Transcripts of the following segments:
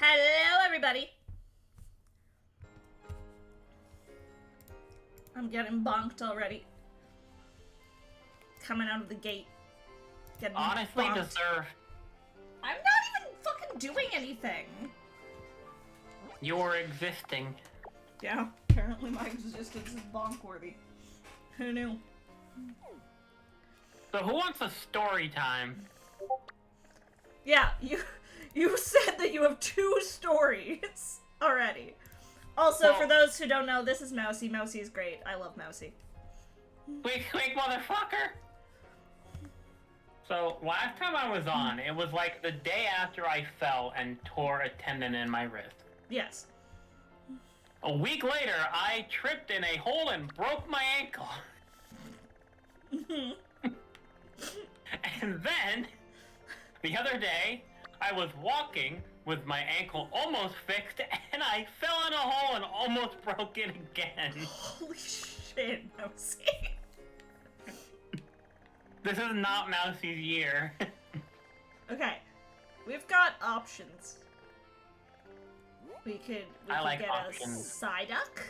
Hello, everybody. I'm getting bonked already. Coming out of the gate. Getting honestly bonked. deserved. I'm not even fucking doing anything. You're existing. Yeah, apparently my existence is bonk-worthy. Who knew? So who wants a story time? Yeah, you said that you have 2 stories already. Also, for those who don't know, this is Mousy. Mousy is great. I love Mousy. Quick, motherfucker! So, last time I was on, it was like the day after I fell and tore a tendon in my wrist. Yes. A week later, I tripped in a hole and broke my ankle. And then, the other day, I was walking with my ankle almost fixed, and I fell in a hole and almost broke it again. Holy shit, Mousy. This is not Mousy's year. Okay, we've got options. We could like get options. a Psyduck.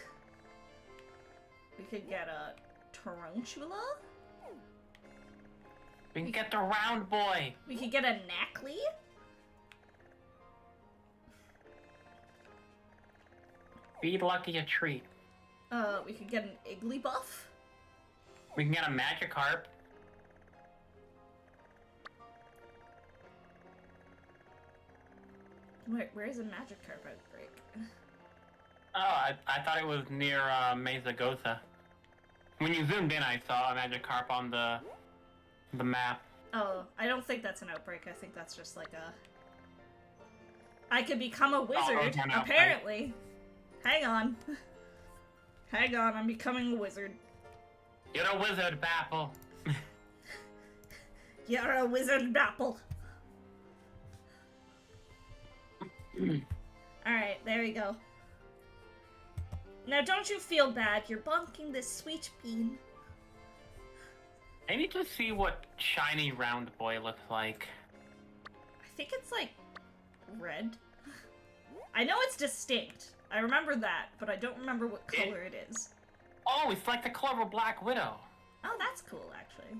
We could get a Tarantula. We can get the round boy. We could get a Knackley. Feed Lucky a treat. We could get an Igglybuff. We can get a Magikarp. Where's a Magikarp outbreak? Oh, I thought it was near Mesagosa. When you zoomed in, I saw a Magikarp on the map. Oh, I don't think that's an outbreak. I think that's just like a... I could become a wizard, apparently. Hang on. Hang on, I'm becoming a wizard. You're a wizard, Bapple. You're a wizard, Bapple. Alright, there we go. Now don't you feel bad, you're bonking this sweet bean. I need to see what shiny round boy looks like. I think it's like red. I know it's distinct. I remember that, but I don't remember what color it is. Oh, it's like the color of Black Widow. Oh, that's cool, actually.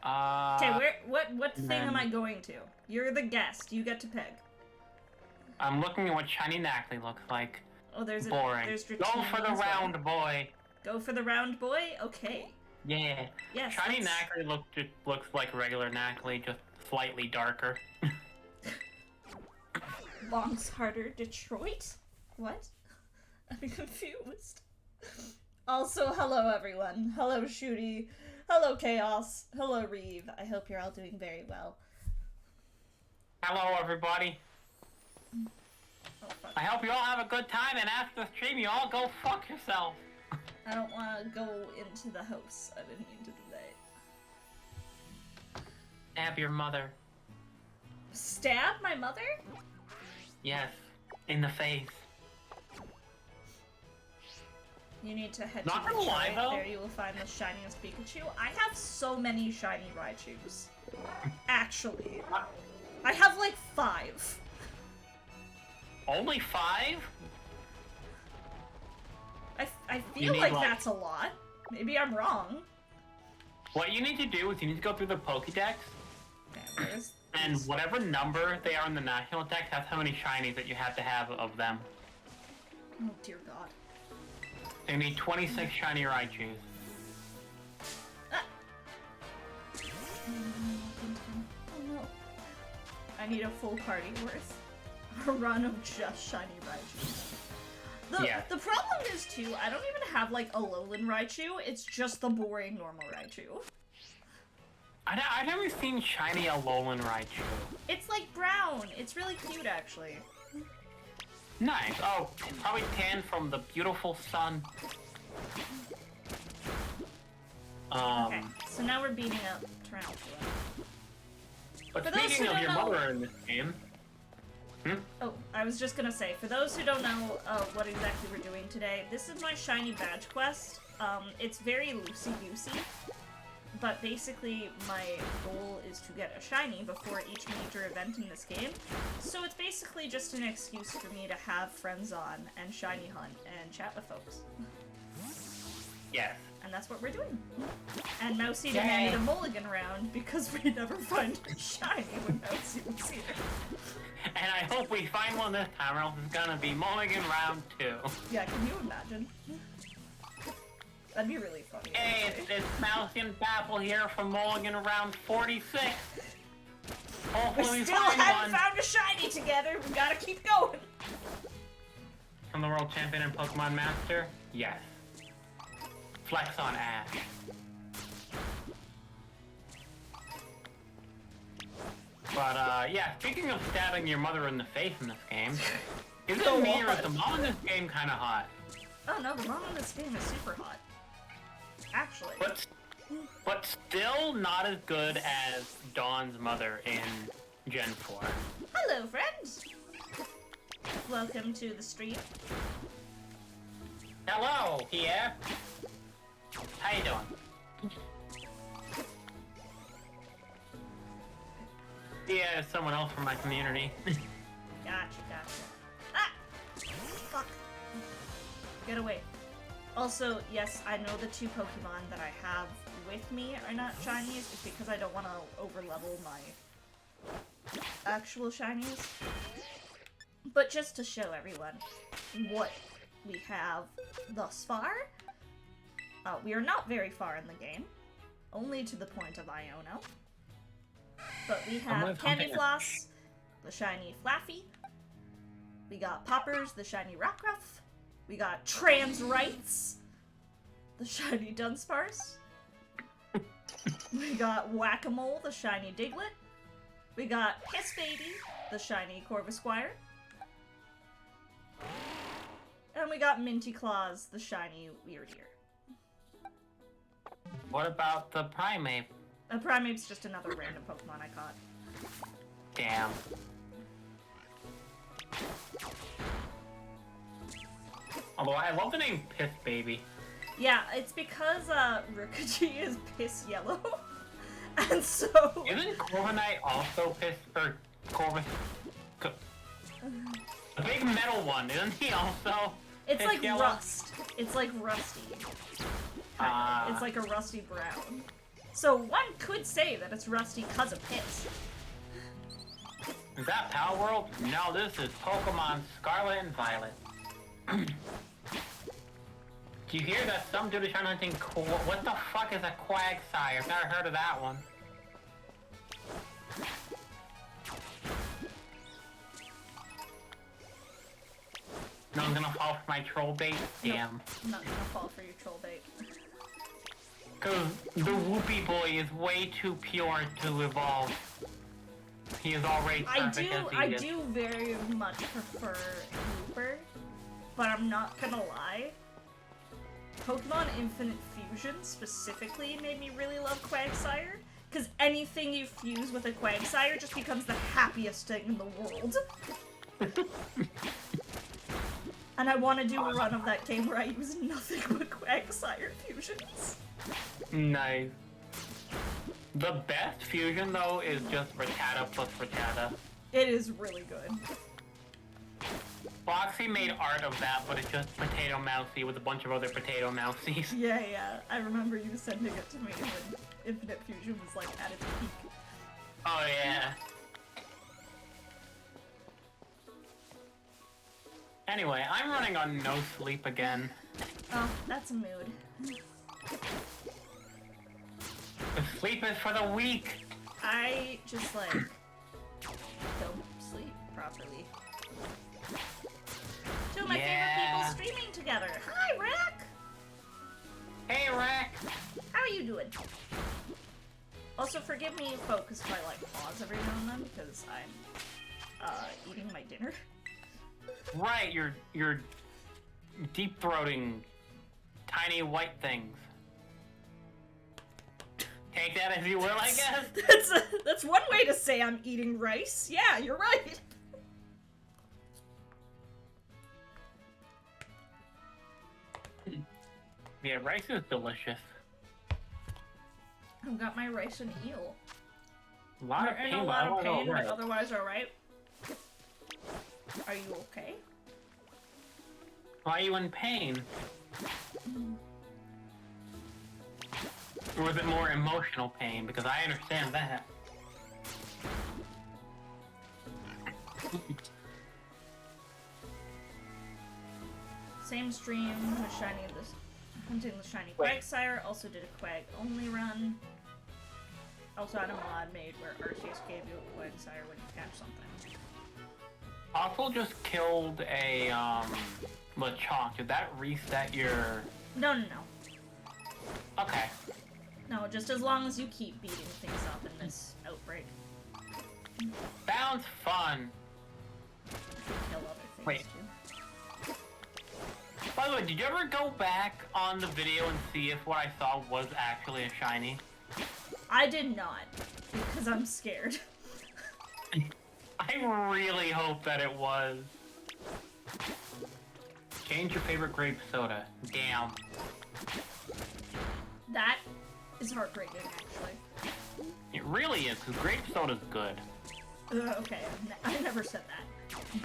Okay, what thing am I going to? You're the guest. You get to pick. I'm looking at what shiny Knackley looks like. Oh, there's boring. There's Go for the round boy. Go for the round boy? Okay. Yeah. Yes. Shiny Knackley looks like regular Knackley, just slightly darker. Longs harder, Detroit? What? I'm confused. Also, hello everyone. Hello Shooty. Hello Chaos. Hello Reeve. I hope you're all doing very well. Hello everybody. Oh, fuck. I hope you all have a good time, and after the stream, you all go fuck yourself. I don't want to go into the house. I didn't mean to do that. Stab your mother. Stab my mother? Yes, in the face. You need to head Not to the gonna lie, shrine. though. There you will find the shiniest Pikachu. I have so many shiny Raichus. Actually. I have like 5. Only 5? I feel like that's a lot. Maybe I'm wrong. What you need to do is you need to go through the Pokédex, and whatever number they are in the National Dex, that's how many shinies that you have to have of them. Oh dear god. So you need 26 shiny Raichus. Ah. Oh no. I need a full party worth. A run of just shiny Raichus. The problem is, too, I don't even have, like, a Alolan Raichu. It's just the boring normal Raichu. I've never seen shiny Alolan Raichu. It's, like, brown. It's really cute, actually. Nice. Oh, probably tan from the beautiful sun. Okay, so now we're beating up Tarantula. But speaking of your mother in this game... Oh, I was just gonna say, for those who don't know what exactly we're doing today, this is my shiny badge quest. It's very loosey-goosey. but basically my goal is to get a shiny before each major event in this game. So it's basically just an excuse for me to have friends on and shiny hunt and chat with folks. Yes. And that's what we're doing. And Mousy demanded a mulligan round because we never find a shiny when Mousy was here. And I hope we find one this time, or else it's gonna be mulligan round 2. Yeah, can you imagine? That'd be really funny. Hey, it's Mousy and Dapple here from mulligan round 46. Hopefully we still haven't found a shiny together. We gotta keep going. From the world champion and Pokemon Master? Yes. Flex on Ash. But, yeah, speaking of stabbing your mother in the face in this game, is it me or is the mom in this game kinda hot? Oh no, the mom in this game is super hot. Actually. But still not as good as Dawn's mother in Gen 4. Hello, friends! Welcome to the stream. Hello, here. How you doing? Yeah, someone else from my community. Gotcha. Ah! Fuck. Get away. Also, yes, I know the 2 Pokemon that I have with me are not shinies. It's because I don't want to overlevel my actual shinies. But just to show everyone what we have thus far, we are not very far in the game. Only to the point of Iono. But we have Candy Floss, the shiny Flaffy. We got Poppers, the shiny Rockruff. We got Trans Rights, the shiny Dunsparce. We got Whack-A-Mole, the shiny Diglett. We got Piss Baby, the shiny Corvisquire. And we got Minty Claws, the shiny Weirdeer. What about the Primeape? A Primeape's just another random Pokemon I caught. Damn. Although I love the name Piss Baby. Yeah, it's because Rickagy is piss yellow. And so... Isn't Corviknight also piss... or Corvus... The big metal one, isn't he also It's like yellow? rust. It's like rusty. It's like a rusty brown. So one could say that it's rusty because of piss. Is that Power World? No, this is Pokemon Scarlet and Violet. Do you hear that some dude is trying hunting what the fuck is a Quagsire? I've never heard of that one. No one's gonna fall for my troll bait? Damn. Nope, I'm not gonna fall for your troll bait. Cause the Whoopie Boy is way too pure to evolve. He is already perfect as he I is. do very much prefer Looper, but I'm not gonna lie. Pokemon Infinite Fusion specifically made me really love Quagsire, because anything you fuse with a Quagsire just becomes the happiest thing in the world. And I want to do a run of that game where I use nothing but Quagsire fusions. Nice. The best fusion, though, is just Rattata plus Rattata. It is really good. Foxy made art of that, but it's just Potato Mousy with a bunch of other Potato Mousies. Yeah. I remember you sending it to me when Infinite Fusion was, like, at its peak. Oh, yeah. Anyway, I'm running on no sleep again. Oh, that's a mood. The sleep is for the weak. I just, like, don't sleep properly. Two of my favorite people streaming together. Hi, Rack! Hey, Rack! How are you doing? Also, forgive me, folks, if I, like, pause every now and then, because I'm, eating my dinner. Right, you're deep-throating tiny white things. Take that as you will, I guess. That's one way to say I'm eating rice. Yeah, you're right. Yeah, rice is delicious. I've got my rice and eel. A lot of You're in pain, a lot of but pain, but otherwise alright. Are you okay? Why are you in pain? Or was it more emotional pain? Because I understand that. Same stream with shiny this hunting the shiny Quagsire. Also did a Quag only run. Also had a mod made where Arceus gave you a Quagsire when you catch something. Also just killed a Lechonk. Did that reset your? No. Okay. No, just as long as you keep beating things up in this outbreak. Sounds fun. Kill other things Wait. too. By the way, did you ever go back on the video and see if what I saw was actually a shiny? I did not, because I'm scared. I really hope that it was. Change your favorite grape soda. Damn. That is heartbreaking, actually. It really is, because grape soda's good. Okay, I never said that.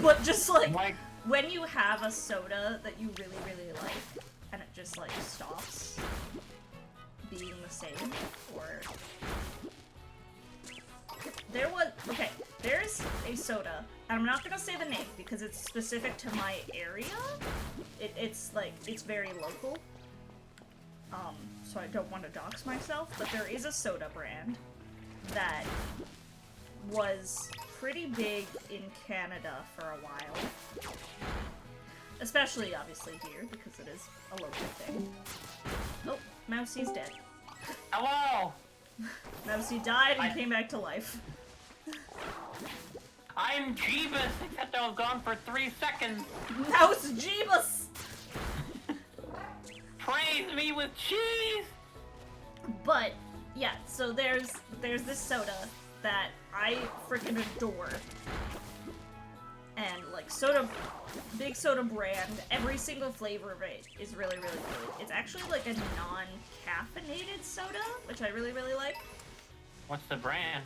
But just like, when you have a soda that you really, really like, and it just like stops being the same, or... There's a soda, and I'm not gonna say the name because it's specific to my area. It's very local. So I don't want to dox myself, but there is a soda brand that was pretty big in Canada for a while. Especially, obviously, here, because it is a local thing. Oh, Mousy's dead. Hello! Mousy died and came back to life. I'm Jeebus, except I was gone for 3 seconds. Mouse Jeebus! Praise me with cheese! But, yeah, so there's this soda that I freaking adore. And, like, big soda brand, every single flavor of it is really, really good. It's actually, like, a non-caffeinated soda, which I really, really like. What's the brand?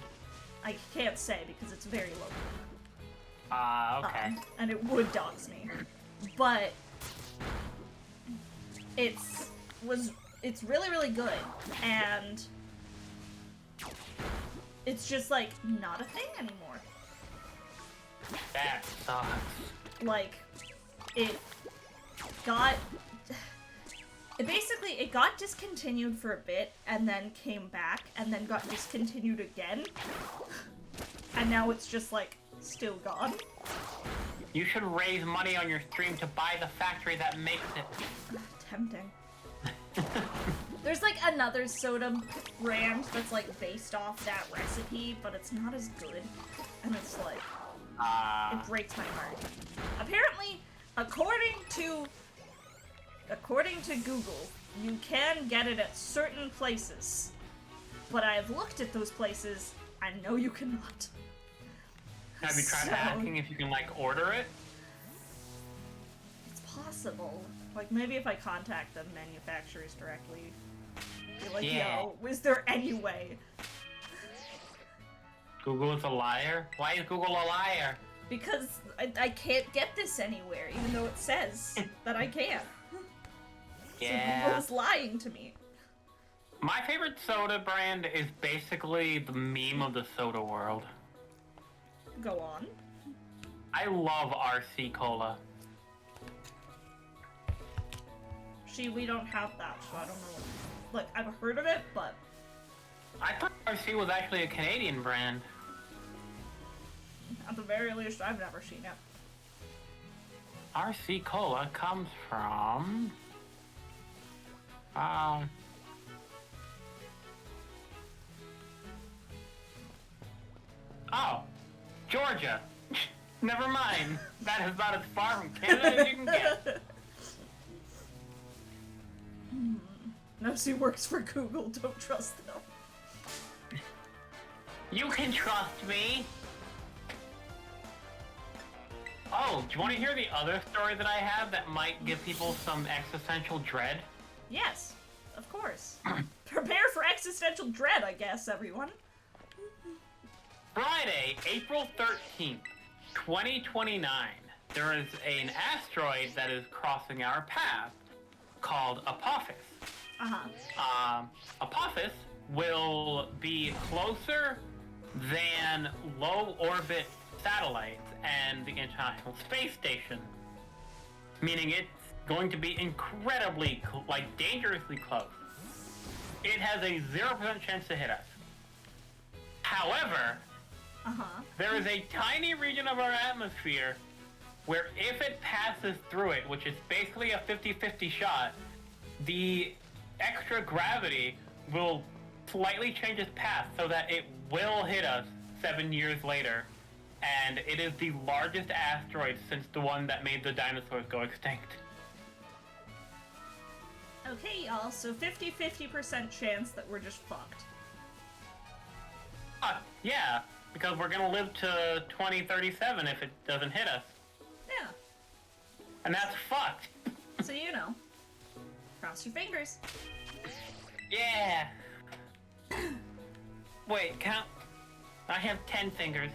I can't say because it's very local. Okay. And it would dox me. But it's really, really good. And it's just, like, not a thing anymore. That sucks. Like, it got discontinued for a bit, and then came back, and then got discontinued again. And now it's just, like, still gone. You should raise money on your stream to buy the factory that makes it. Tempting. There's, like, another soda brand that's, like, based off that recipe, but it's not as good. And it's, like, it breaks my heart. Apparently, according to Google, you can get it at certain places. But I've looked at those places, I know you cannot. Have you tried asking if you can, like, order it? It's possible. Like, maybe if I contact the manufacturers directly. Be like, yo, is there any way? Google is a liar? Why is Google a liar? Because I can't get this anywhere, even though it says that I can. Yeah. So Google's lying to me. My favorite soda brand is basically the meme of the soda world. Go on. I love RC Cola. We don't have that, so I don't know. Like, I've heard of it, but... I thought RC was actually a Canadian brand. At the very least, I've never seen it. RC Cola comes from... Oh, Georgia. Never mind. That is about as far from Canada as you can get. Mousy works for Google, don't trust them. You can trust me. Oh, do you want to hear the other story that I have that might give people some existential dread? Yes, of course. Prepare for existential dread, I guess, everyone. Friday, April 13th, 2029. There is an asteroid that is crossing our path called Apophis. Apophis will be closer than low-orbit satellites and the International Space Station, meaning it's going to be incredibly, dangerously close. It has a 0% chance to hit us. However, there is a tiny region of our atmosphere where if it passes through it, which is basically a 50-50 shot, the extra gravity will slightly change its path so that it will hit us 7 years later. And it is the largest asteroid since the one that made the dinosaurs go extinct. Okay, y'all, so 50% chance that we're just fucked. Yeah, because we're gonna live to 2037 if it doesn't hit us. Yeah. And that's fucked. So you know. Cross your fingers. Yeah. Wait, count. I have 10 fingers.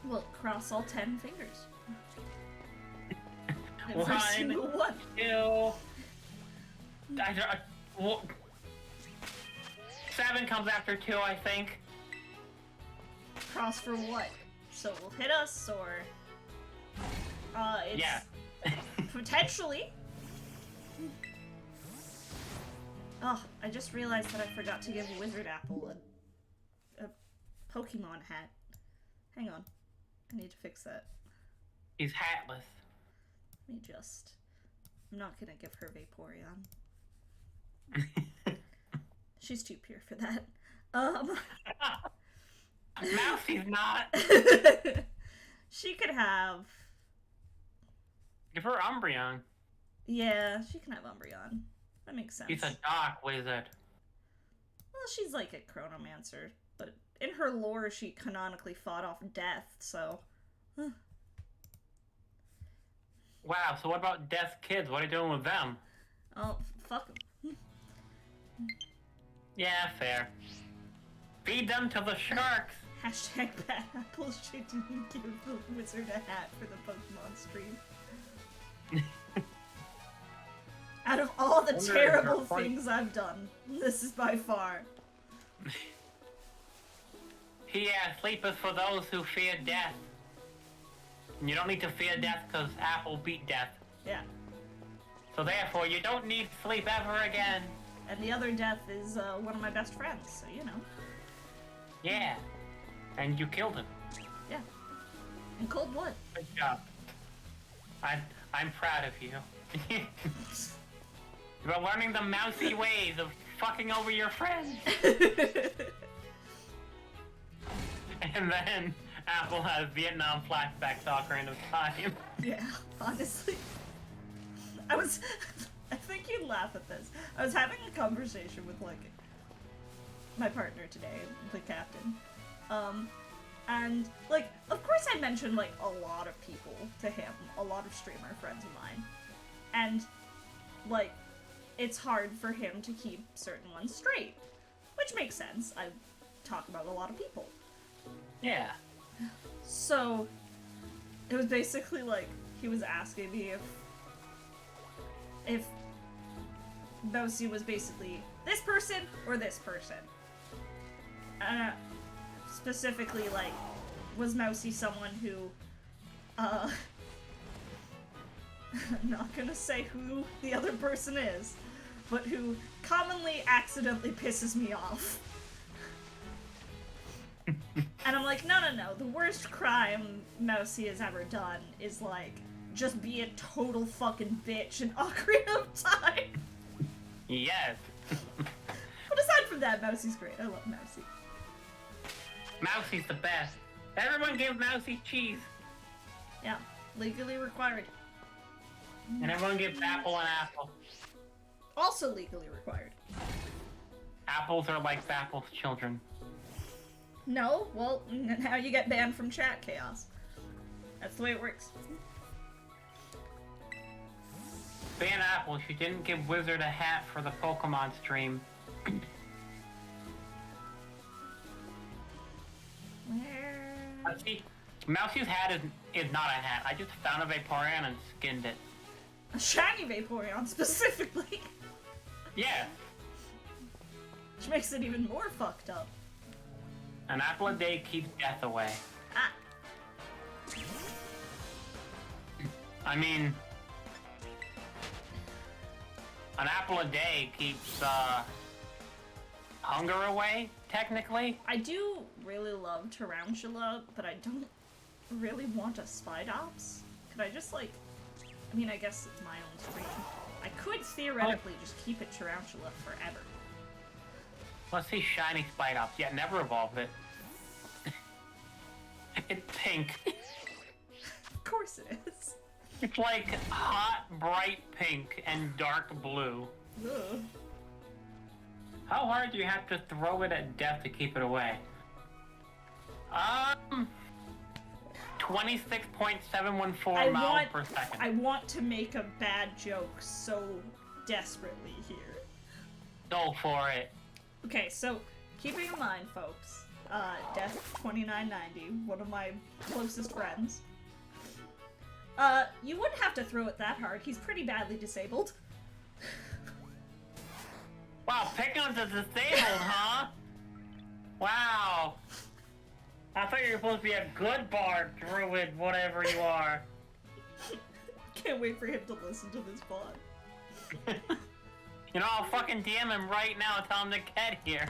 Well, cross all 10 fingers. One, two. 7 comes after 2, I think. Cross for what? So it will hit us, or... it's... Yeah. Potentially. Oh, I just realized that I forgot to give Wizard Apple a Pokemon hat. Hang on. I need to fix that. He's hatless. Let me just... I'm not gonna give her Vaporeon. She's too pure for that. Mousy's not. She could have... Give her Umbreon. Yeah, she can have Umbreon. That makes sense. He's a dark wizard. Well, she's like a chronomancer, but in her lore, she canonically fought off death, so... Wow, so what about Death's kids? What are you doing with them? Oh, fuck them. Yeah, fair. Feed them to the sharks! Hashtag bad apples. She didn't give the wizard a hat for the Pokemon stream. Out of all the terrible things I've done, this is by far. Yeah, sleep is for those who fear death. You don't need to fear death because Apple beat death. Yeah. So therefore, you don't need sleep ever again. And the other death is one of my best friends, so you know. Yeah. And you killed him. Yeah. In cold blood. Good job. I'm proud of you. You're learning the mousy ways of fucking over your friends. And then Apple has Vietnam flashbacks all random time. Yeah, honestly. I think you'd laugh at this. I was having a conversation with, my partner today, the captain. And, of course I mentioned, a lot of people to him, a lot of streamer friends of mine. And, it's hard for him to keep certain ones straight. Which makes sense. I talk about a lot of people. Yeah. So, it was basically he was asking me if Mousy was basically this person or this person. Specifically, was Mousy someone who, I'm not gonna say who the other person is, but who commonly accidentally pisses me off. And I'm like, no, the worst crime Mousy has ever done is, just be a total fucking bitch in Ocarina of Time. Yes. But aside from that, Mousy's great. I love Mousy. Mousy's the best. Everyone give Mousy cheese. Yeah, legally required. And everyone gives Apple an apple. Also legally required. Apples are like Apple's children. No, well, now you get banned from chat, Chaos. That's the way it works. Ban Apple, she didn't give Wizard a hat for the Pokemon stream. Where? Let's see. Mousy's hat is not a hat. I just found a Vaporeon and skinned it. A shiny Vaporeon, specifically. Yeah. Which makes it even more fucked up. An apple a day keeps death away. Ah. I mean, an apple a day keeps hunger away, technically. I do really love Tarantula, but I don't really want a Spidops. Could I just, like... I mean, I guess it's my own stream. I could theoretically just keep it Tarantula forever. Let's see shiny Spidops. Yeah, never evolve it. It's pink. Of course it is. It's like hot, bright pink and dark blue. Ugh. How hard do you have to throw it at death to keep it away? 26.714 miles per second. I want to make a bad joke so desperately here. Go for it. Okay, so keeping in mind, folks, Death2990, one of my closest friends, you wouldn't have to throw it that hard. He's pretty badly disabled. Wow, Pickens is disabled, huh? Wow. I thought you were supposed to be a good bard, druid, whatever you are. Can't wait for him to listen to this pod. You know, I'll fucking DM him right now and tell him to get here.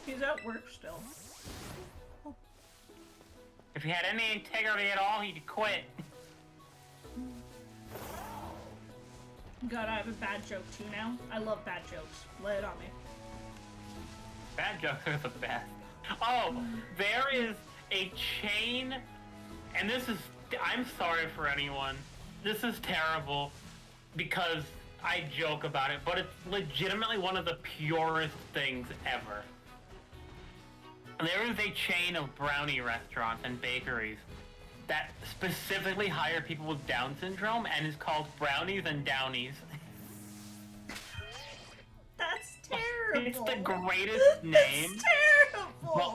He's at work still. If he had any integrity at all, he'd quit. God, I have a bad joke too now. I love bad jokes. Lay it on me. Bad jokes are the best. Oh, there is a chain, and this is, I'm sorry for anyone. This is terrible because I joke about it, but it's legitimately one of the purest things ever. There is a chain of brownie restaurants and bakeries that specifically hire people with Down syndrome and is called Brownies and Downies. That's terrible. It's the greatest name. It's terrible. But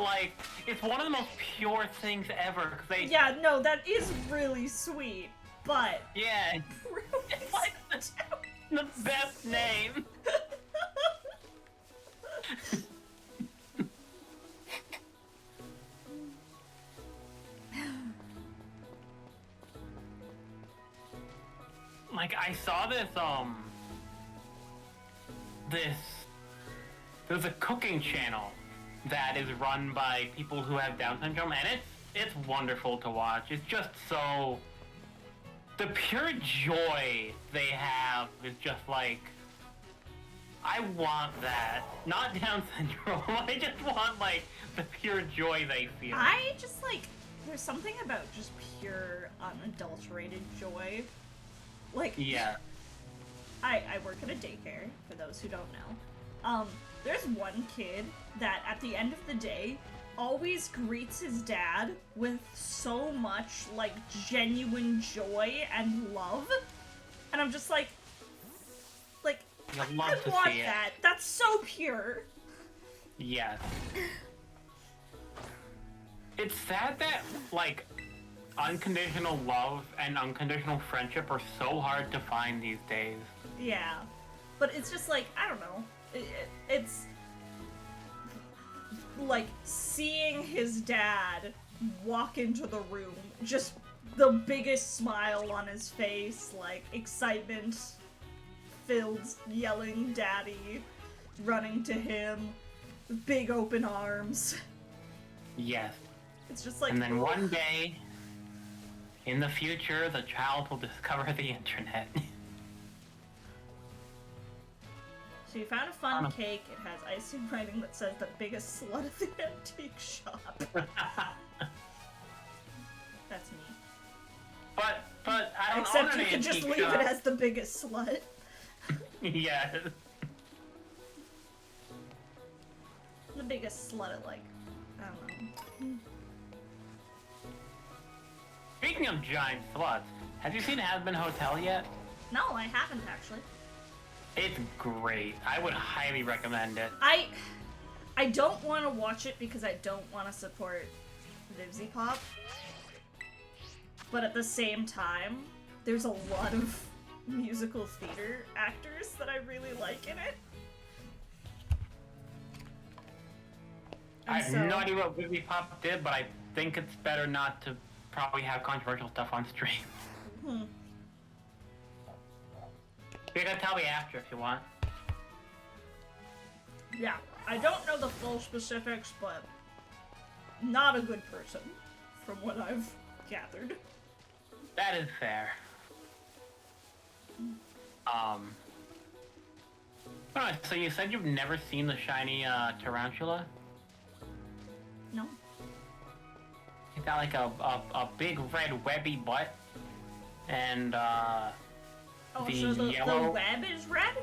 like, it's one of the most pure things ever. 'Cause they, yeah, no, that is really sweet, but yeah, it's like the best name. Like, I saw this, there's a cooking channel that is run by people who have Down syndrome, and it's wonderful to watch. It's just so, the pure joy they have is just like, I want that. Not Down syndrome, I just want, like, the pure joy they feel. I just, like, there's something about just pure, unadulterated joy. Like, yeah. I work at a daycare, for those who don't know. There's one kid that, at the end of the day, always greets his dad with so much, like, genuine joy and love. And I'm just like, I want that. That's so pure. Yes. It's sad that, like, unconditional love and unconditional friendship are so hard to find these days. Yeah. But it's just like, I don't know. It's like seeing his dad walk into the room, just the biggest smile on his face, like excitement filled, yelling daddy, running to him, big open arms. Yes. It's just like, and then one day, in the future, the child will discover the internet. So you found a fun cake. It has icing writing that says the biggest slut at the antique shop. That's me. But I don't Except own you an could just antique leave shop. it as the biggest slut. Yes. The biggest slut at, like, I don't know. Speaking of giant sluts, have you seen Has-Been Hotel yet? No, I haven't actually. It's great. I would highly recommend it. I don't want to watch it because I don't want to support VTuber. But at the same time, there's a lot of musical theater actors that I really like in it. I have no idea what VTuber did, but I think it's better not to probably have controversial stuff on stream. You can tell me after if you want. Yeah, I don't know the full specifics, but not a good person, from what I've gathered. That is fair. Alright, so you said you've never seen the shiny tarantula? No. It's got like a big red webby butt, and Oh, the so the yellow... web is red?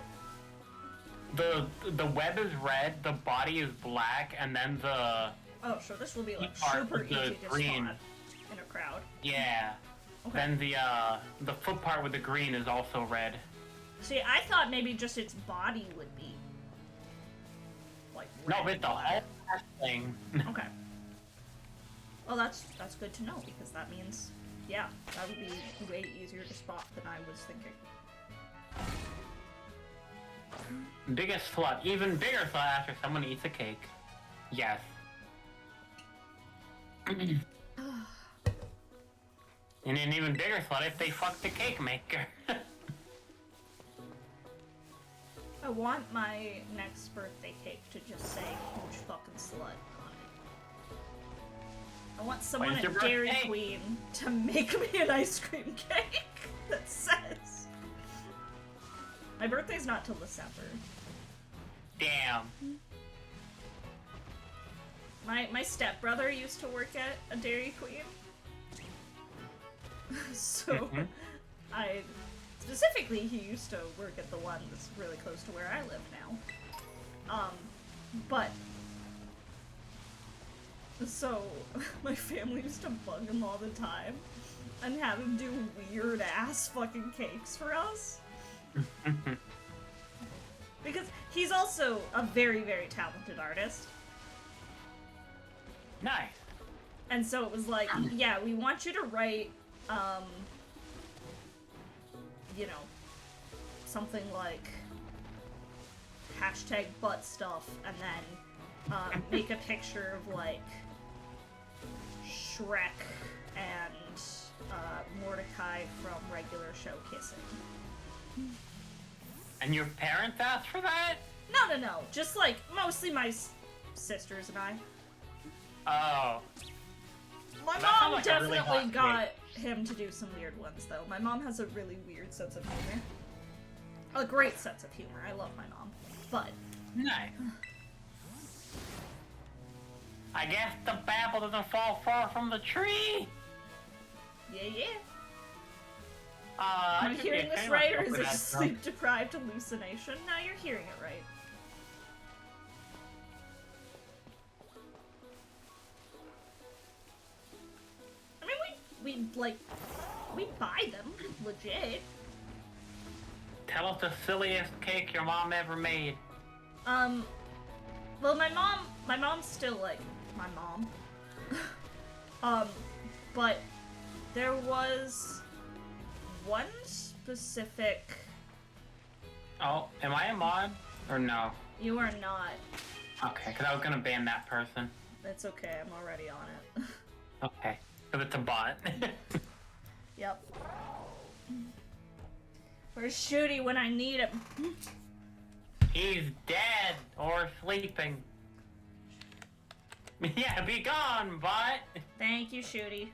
The web is red, the body is black, and then the... Oh, so this will be like part super with the easy to green. spot in a crowd. Yeah. Okay. Then the foot part with the green is also red. See, I thought maybe just its body would be like red. No, but the whole thing. Okay. Well, that's good to know, because that means, yeah, that would be way easier to spot than I was thinking. Biggest slut. Even bigger slut after someone eats a cake. Yes. And an even bigger slut if they fuck the cake maker. I want my next birthday cake to just say huge fucking slut on it. I want someone When's at your Dairy birthday? Queen to make me an ice cream cake that says... My birthday's not till December. Damn. My stepbrother used to work at a Dairy Queen. So, specifically, he used to work at the one that's really close to where I live now. But, so, my family used to bug him all the time and have him do weird-ass fucking cakes for us. Because he's also a very, very talented artist. Nice. And so it was like, yeah, we want you to write, you know, something like hashtag butt stuff, and then make a picture of, like, Shrek and Mordecai from regular show kissing. And your parents asked for that? No. Just, like, mostly my sisters and I. Oh. My That sounds mom like a really definitely hot got him to do some weird ones, though. My mom has a really weird sense of humor. A great sense of humor. I love my mom. But... Nice. I guess the apple doesn't fall far from the tree. Yeah. I Am I should hearing be this ashamed right, or of is it that, a sleep-deprived hallucination? No, you're hearing it right. I mean, we buy them, legit. Tell us the silliest cake your mom ever made. Well, my mom's still, like, my mom. But there was one specific... Oh, am I a mod? Or no? You are not. Okay, because I was gonna ban that person. It's okay, I'm already on it. Okay, because it's a bot. Yep. Where's Shooty when I need him? He's dead or sleeping. Yeah, be gone, bot. Thank you, Shooty.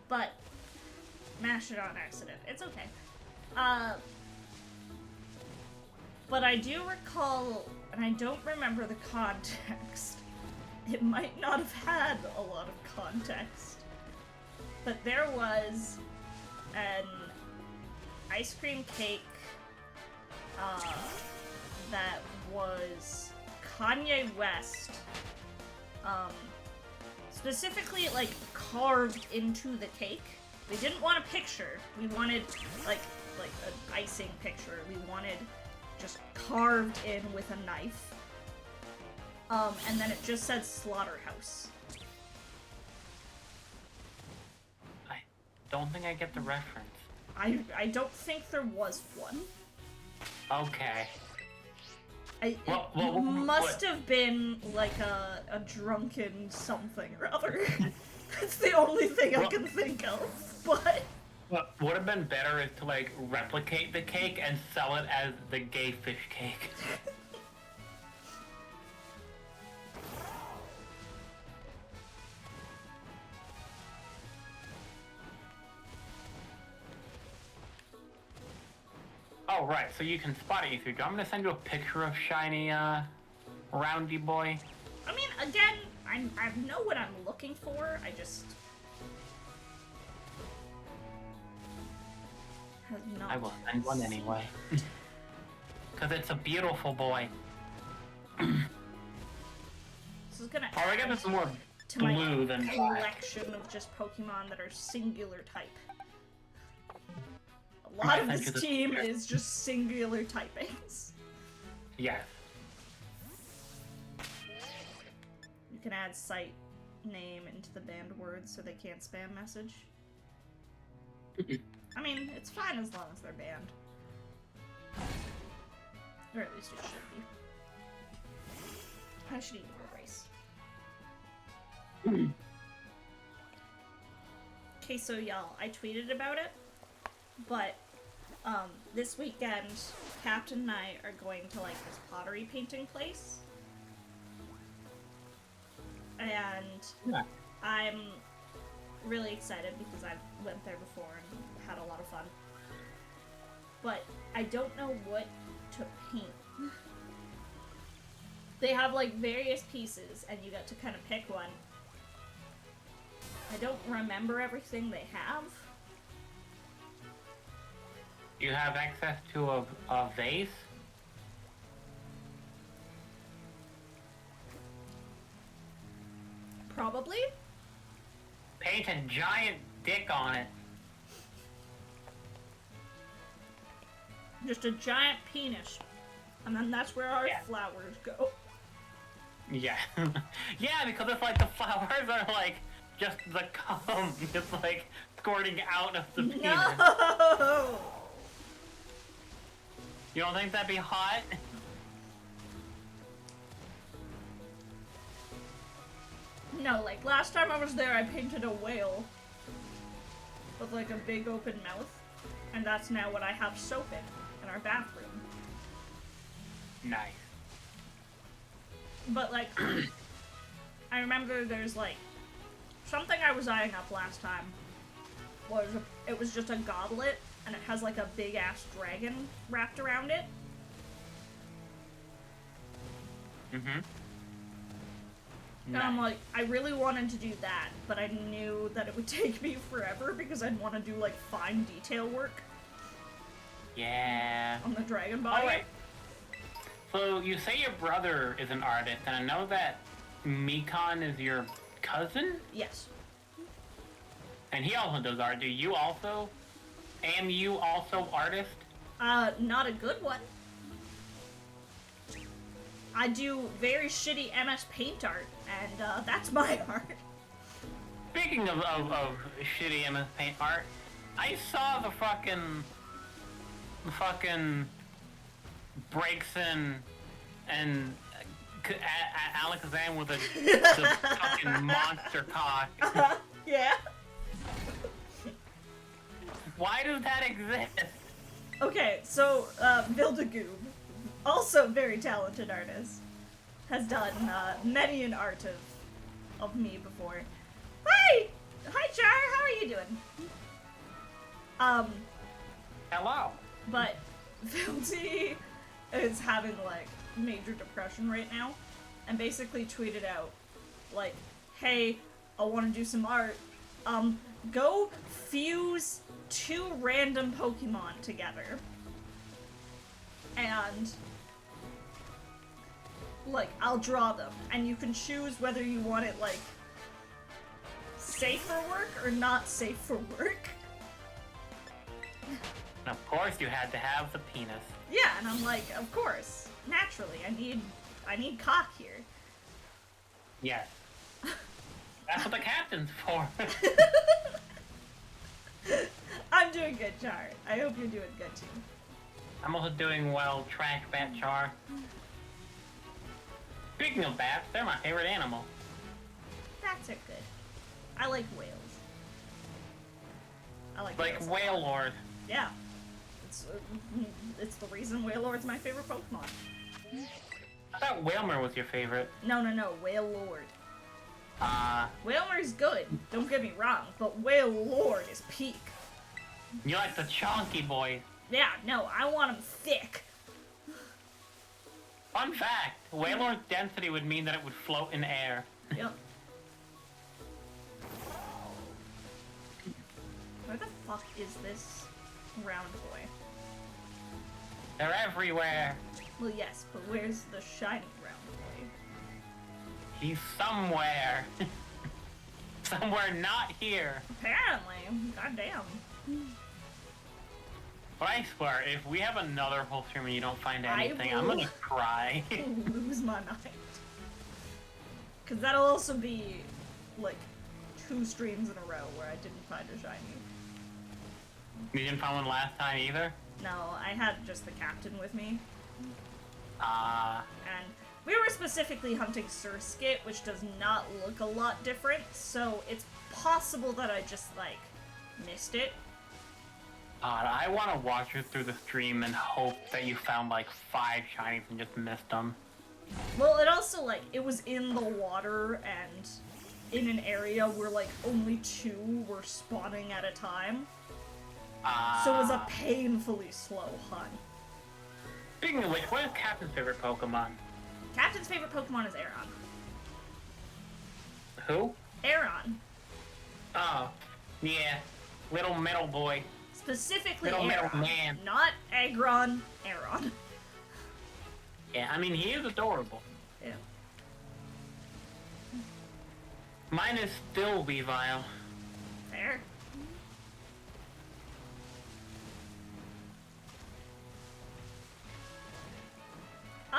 But mashed it on accident. It's okay. But I do recall, and I don't remember the context. It might not have had a lot of context. But there was I ice cream cake that was Kanye West, specifically, like, carved into the cake. We didn't want a picture. We wanted, like an icing picture. We wanted just carved in with a knife. And then it just said Slaughterhouse. I don't think I get the reference. I don't think there was one. Okay. It must have been like a drunken something or other. That's the only thing I can think of, but... What would have been better is to, like, replicate the cake and sell it as the gay fish cake. Oh, right, so you can spot it, ENVTuber. I'm gonna send you a picture of shiny, roundy boy. I mean, again, I know what I'm looking for, I just... have not... I will send one anyway. Because it's a beautiful boy. This is gonna I get this more to blue my than black. collection of just Pokemon that are singular type. A lot of this team is just singular typings. Yes. You can add site name into the banned words so they can't spam message. I mean, it's fine as long as they're banned. Or at least it should be. I should even erase. Okay, so y'all, I tweeted about it, but this weekend, Captain and I are going to, like, this pottery painting place. And Yeah. I'm really excited because I went there before and had a lot of fun. But I don't know what to paint. They have, like, various pieces, and you get to kind of pick one. I don't remember everything they have. You have access to a vase? Probably. Paint a giant dick on it. Just a giant penis. And then that's where our flowers go. Yeah. Yeah, because it's like the flowers are like just the cum just like squirting out of the penis. No! You don't think that'd be hot? No, like last time I was there I painted a whale with like a big open mouth. And that's now what I have soap in our bathroom. Nice. But like, I remember there's like, something I was eyeing up last time was, it was just a goblet, and it has like a big ass dragon wrapped around it. Mm-hmm. And I'm like, I really wanted to do that, but I knew that it would take me forever because I'd want to do like fine detail work. Yeah. On the dragon body. Alright. So you say your brother is an artist, and I know that Mikon is your cousin? Yes. And he also does art. Do you also? Am you also artist? Not a good one. I do very shitty MS Paint art, and that's my art. Speaking of shitty MS Paint art, I saw the fucking Breakson and Alakazam with the fucking monster cock. Yeah. Why does that exist? Okay, so Vildagoob, also very talented artist, has done many an art of me before. Hi! Hi, Char! How are you doing? Hello. But Vildy is having, like, major depression right now, and basically tweeted out, like, hey, I want to do some art. Go fuse 2 random Pokemon together. And, like, I'll draw them. And you can choose whether you want it, like, safe for work or not safe for work. And of course you had to have the penis. Yeah, and I'm like, of course. Naturally, I need cock here. Yes. That's what the captain's for. I'm doing good, Char. I hope you're doing good too. I'm also doing well, trash bat Char. Speaking of bats, they're my favorite animal. Bats are good. I like whales. I like whales. Whale Lord. Yeah. It's the reason Wailord's my favorite Pokemon. I thought Wailmer was your favorite. No, Wailord. Wailmer's good, don't get me wrong, but Wailord is peak. You like the chunky boys. Yeah, no, I want them thick. Fun fact, Wailord's density would mean that it would float in air. Yep. Where the fuck is this round boy? They're everywhere. Well, yes, but where's the shiny round boy? He's somewhere. Somewhere not here. Apparently. Goddamn. But I swear, if we have another whole stream and you don't find anything, I'm gonna cry. Lose my mind. Cause that'll also be, like, 2 streams in a row where I didn't find a shiny. You didn't find one last time either? No, I had just the captain with me. And we were specifically hunting Surskit, which does not look a lot different, so it's possible that I just, like, missed it. I want to watch you through the stream and hope that you found, like, 5 shinies and just missed them. Well, it also, like, it was in the water and in an area where, like, only 2 were spawning at a time. So it was a painfully slow hunt. Speaking of which, what is Captain's favorite Pokemon? Captain's favorite Pokemon is Aeron. Who? Aeron. Oh, yeah. Little metal boy. Specifically Little Aeron. metal man. Not Aggron, Aeron. Yeah, I mean, he is adorable. Yeah. Mine is still Weavile. Fair.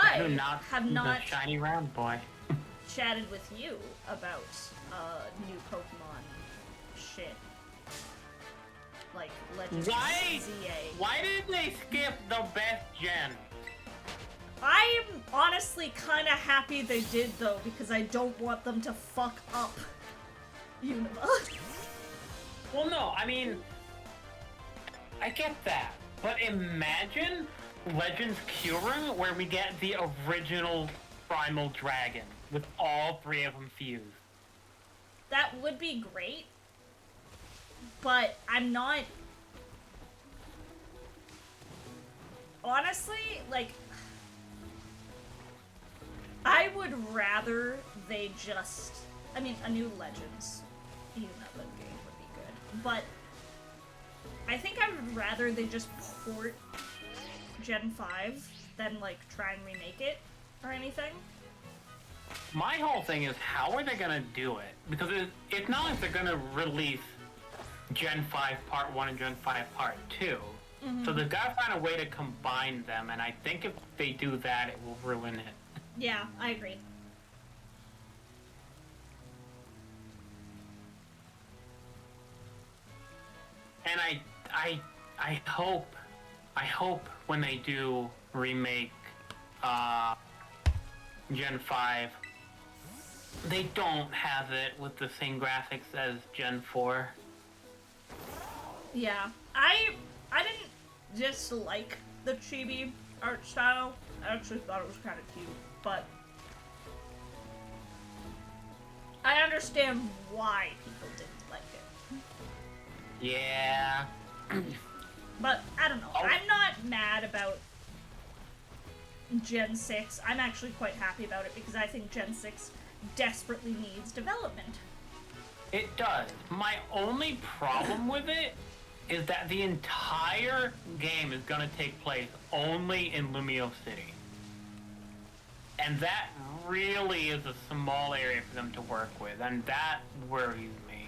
I have not the shiny round boy. chatted with you about new Pokemon shit. Like Legends ZA. Why did they skip the best gen? I'm honestly kind of happy they did though, because I don't want them to fuck up Unova. Well, no, I mean, I get that, but imagine Legends Kyurem, where we get the original Primal Dragon with all 3 of them fused. That would be great, but I'm not... Honestly, like... I would rather they just... I mean, a new Legends Unova game would be good, but I think I would rather they just port Gen 5 than, like, try and remake it or anything. My whole thing is, how are they gonna do it? Because it's not like they're gonna release Gen 5 Part 1 and Gen 5 Part 2. Mm-hmm. So they've gotta find a way to combine them, and I think if they do that, it will ruin it. Yeah, I agree. And I hope when they do remake Gen 5, they don't have it with the same graphics as Gen 4. Yeah, I didn't dislike the chibi art style. I actually thought it was kind of cute, but I understand why people didn't like it. Yeah. But, I don't know. Oh. I'm not mad about Gen 6. I'm actually quite happy about it because I think Gen 6 desperately needs development. It does. My only problem with it is that the entire game is going to take place only in Lumio City. And that really is a small area for them to work with, and that worries me.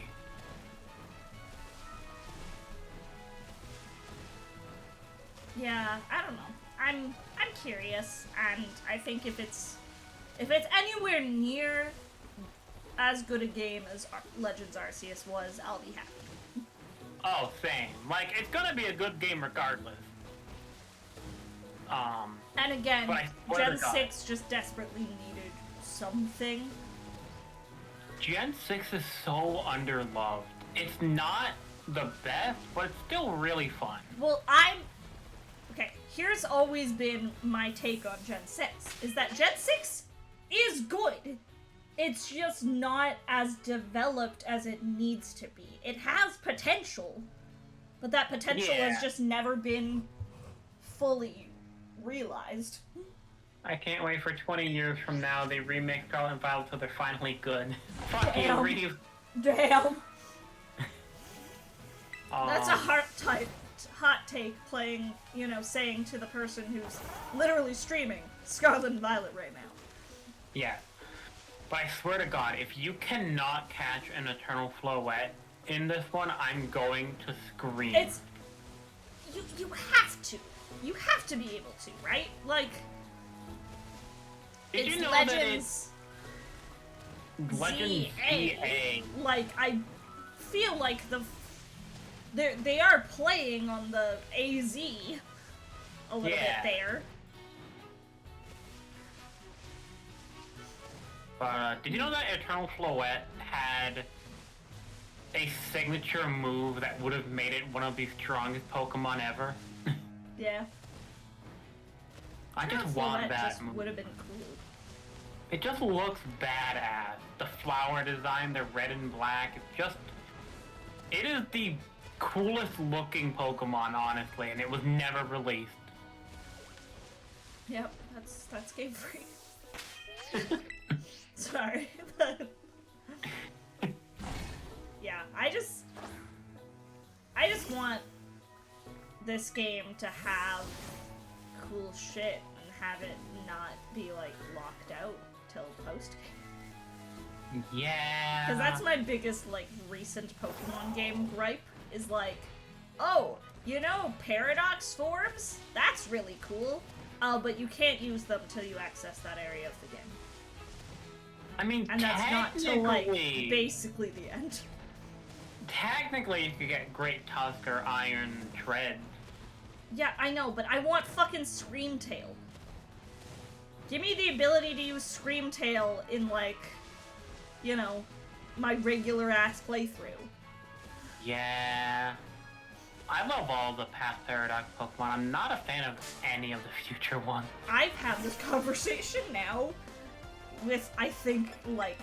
Yeah, I don't know. I'm curious, and I think if it's anywhere near as good a game as Legends Arceus was, I'll be happy. Oh, same. Like, it's gonna be a good game regardless. And again, Gen 6 just desperately needed something. Gen 6 is so underloved. It's not the best, but it's still really fun. Well, okay, here's always been my take on Gen 6, is that Gen 6 is good. It's just not as developed as it needs to be. It has potential, but that potential has just never been fully realized. I can't wait for 20 years from now they remake Scarlet and Violet so they're finally good. Fuck you, Reeve. Damn. That's a hot take playing, you know, saying to the person who's literally streaming Scarlet and Violet right now. Yeah. But I swear to God, if you cannot catch an Eternal Floette in this one, I'm going to scream. You have to. You have to be able to, right? Like, Did it's you know Legends ZA. Like, I feel like they are playing on the AZ a little bit there. Did you know that Eternal Floette had a signature move that would have made it one of the strongest Pokemon ever? Yeah. I just want that move. Would have been cool. It just looks badass. The flower design, the red and black, it is the coolest looking Pokemon, honestly, and it was never released. Yep, that's Game Freak. Sorry. Yeah, I just want this game to have cool shit and have it not be, like, locked out till post-game. Yeah. Because that's my biggest, like, recent Pokemon game gripe, is like, oh, you know, Paradox forms? That's really cool. But you can't use them till you access that area of the game. I mean, and that's not till, like, basically the end. Technically, you could get Great Tusk or Iron Tread. Yeah, I know, but I want fucking Screamtail. Give me the ability to use Screamtail in, like, you know, my regular-ass playthrough. Yeah. I love all the past Paradox Pokemon. I'm not a fan of any of the future ones. I've had this conversation now with, I think, like,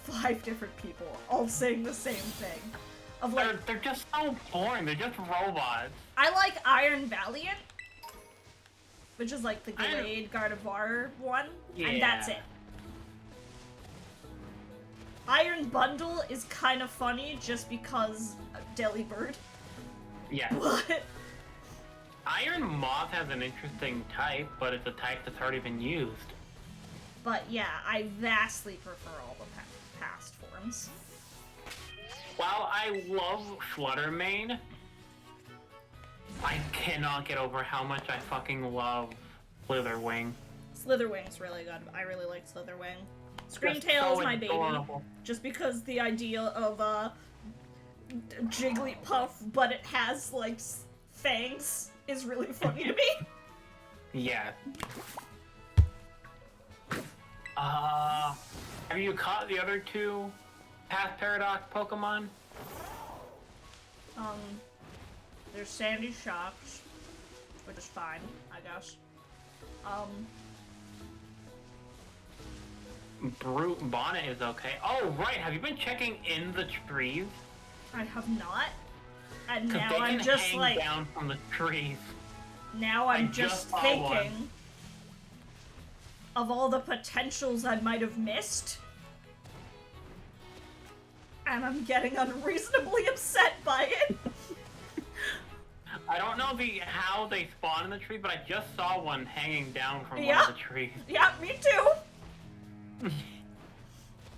5 different people, all saying the same thing. Of like, they're just so boring. They're just robots. I like Iron Valiant, which is like the Glade Gardevoir one, and that's it. Iron Bundle is kind of funny just because Delibird. Yeah. But Iron Moth has an interesting type, but it's a type that's already been used. But yeah, I vastly prefer all the past forms. While I love Fluttermane, I cannot get over how much I fucking love Slitherwing. Slitherwing's really good. I really like Slitherwing. Screamtail is my baby. Just because the idea of Jigglypuff, but it has, like, fangs is really funny to me. Yeah. Have you caught the other 2 past Paradox Pokemon? There's Sandy Shocks, which is fine, I guess. Brute Bonnet is okay. Oh, right, have you been checking in the trees? I have not. And now they I'm can just hang like down from the trees. Now I'm just thinking of all the potentials I might have missed. And I'm getting unreasonably upset by it. I don't know how they spawn in the tree, but I just saw one hanging down from one of the trees. Yeah, me too.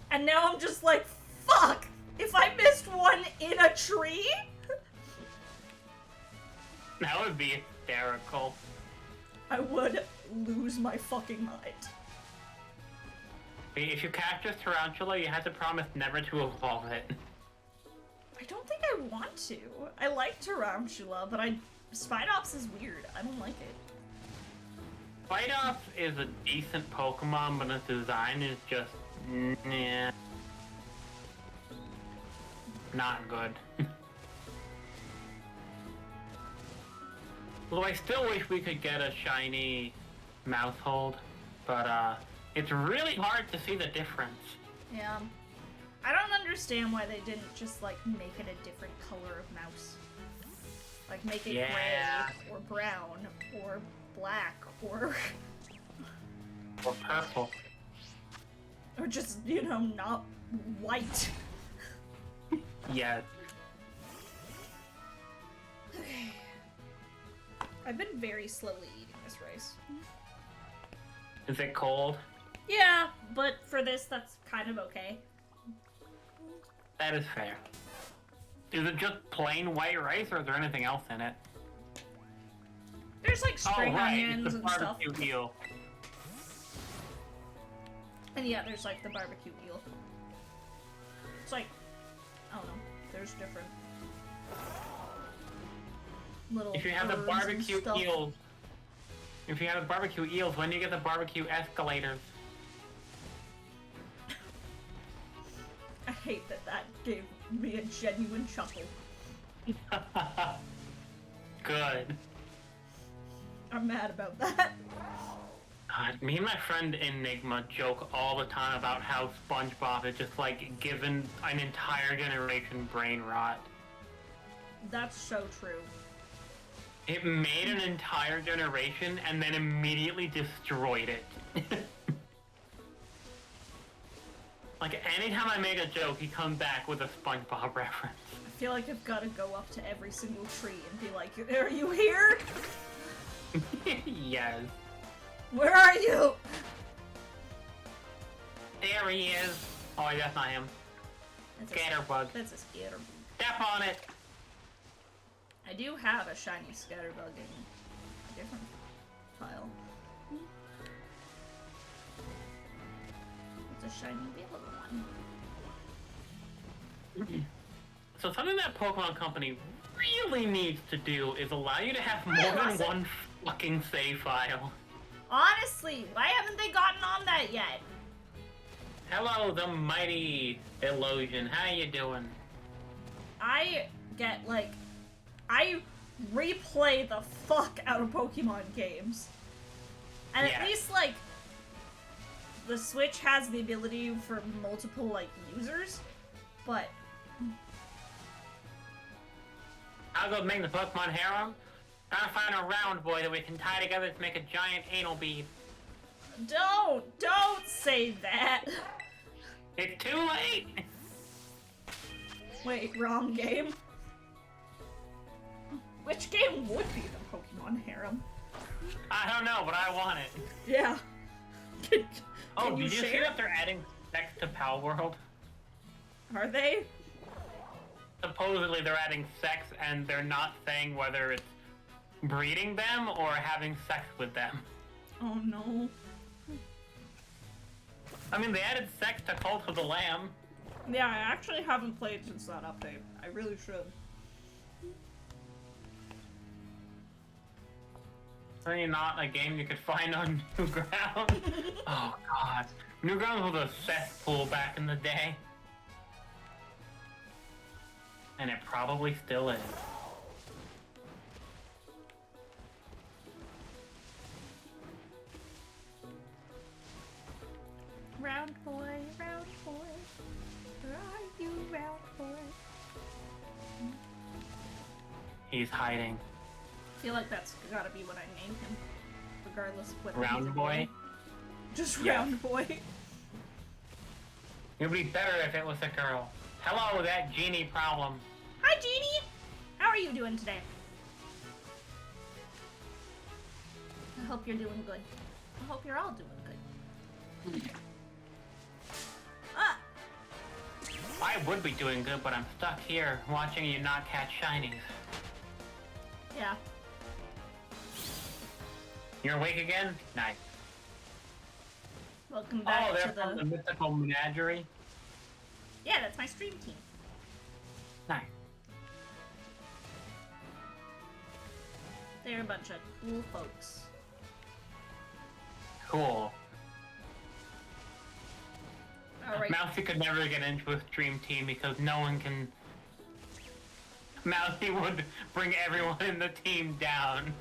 And now I'm just like, fuck! If I missed one in a tree? That would be hysterical. I would lose my fucking mind. If you catch a tarantula, you have to promise never to evolve it. I don't think I want to. I like tarantula, but Spidops is weird. I don't like it. Spidops is a decent Pokemon, but its design is just... nah. Not good. Although I still wish we could get a shiny Mousehold, but it's really hard to see the difference. Yeah. I don't understand why they didn't just, like, make it a different color of mouse. Like, make it gray, or brown, or black, or... or purple. Or just, you know, not white. Yes. Okay. I've been very slowly eating this rice. Is it cold? Yeah, but for this, that's kind of okay. That is fair. Is it just plain white rice, or is there anything else in it? There's like spring onions it's the and stuff. barbecue eel. And yeah, there's like the barbecue eel. It's like, I don't know, there's different little If you have the barbecue eels, when do you get the barbecue escalators? I hate that gave me a genuine chuckle. Good. I'm mad about that. God, me and my friend Enigma joke all the time about how SpongeBob is just like given an entire generation brain rot. That's so true. It made an entire generation and then immediately destroyed it. Like, anytime I make a joke, he comes back with a SpongeBob reference. I feel like I've got to go up to every single tree and be like, are you here? Yes. Where are you? There he is. Oh, that's not him. Scatterbug. That's a scatterbug. Step on it. I do have a shiny scatterbug in a different pile. It's a shiny yellow one. So something that Pokemon Company really needs to do is allow you to have more than one fucking save file. Honestly, why haven't they gotten on that yet? Hello, the mighty Illusion. How you doing? I get, like... I replay the fuck out of Pokemon games. And at least, like, the Switch has the ability for multiple, like, users, but... I'll go make the Pokemon harem. Gotta find a round boy that we can tie together to make a giant anal bead. Don't say that. It's too late. Wait, wrong game? Which game would be the Pokemon harem? I don't know, but I want it. Yeah. Did you see that they're adding sex to Pal World? Are they? Supposedly they're adding sex, and they're not saying whether it's breeding them or having sex with them. Oh no. I mean, they added sex to Cult of the Lamb. Yeah, I actually haven't played since that update. I really should. Certainly not a game you could find on Newgrounds. Oh god. Newgrounds was a cesspool back in the day. And it probably still is. Round boy, where are you, round boy? He's hiding. I feel like that's gotta be what I name him, regardless of what. Round boy? Just round boy. It would be better if it was a girl. Hello, that genie problem. Hi, Genie! How are you doing today? hope you're doing good. I hope you're all doing good. Ah! I would be doing good, but I'm stuck here watching you not catch shinies. Yeah. You're awake again? Nice. Welcome back they're to from the mythical menagerie? Yeah, that's my stream team. Nice. They're a bunch of cool folks. Cool. Alright. Mousy could never get into a stream team because no one can... Mousy would bring everyone in the team down.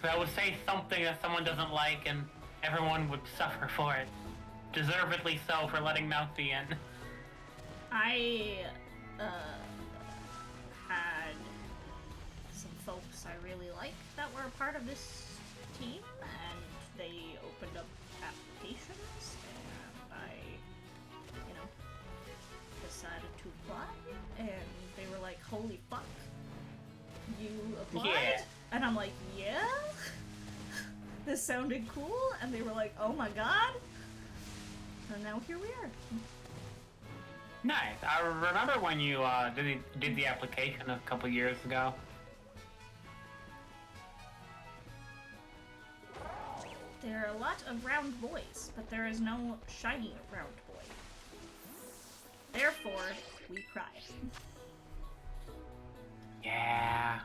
So I would say something that someone doesn't like and everyone would suffer for it. Deservedly so for letting Mousy in. I had some folks I really liked that were a part of this team, and they opened up applications, and I, you know, decided to apply, and they were like, holy fuck, you applied? Yeah. And I'm like, yeah? This sounded cool, and they were like, oh my god, and now here we are. Nice. I remember when you did the application a couple years ago. There are a lot of round boys, but there is no shiny round boy. Therefore, we cry. Yeah.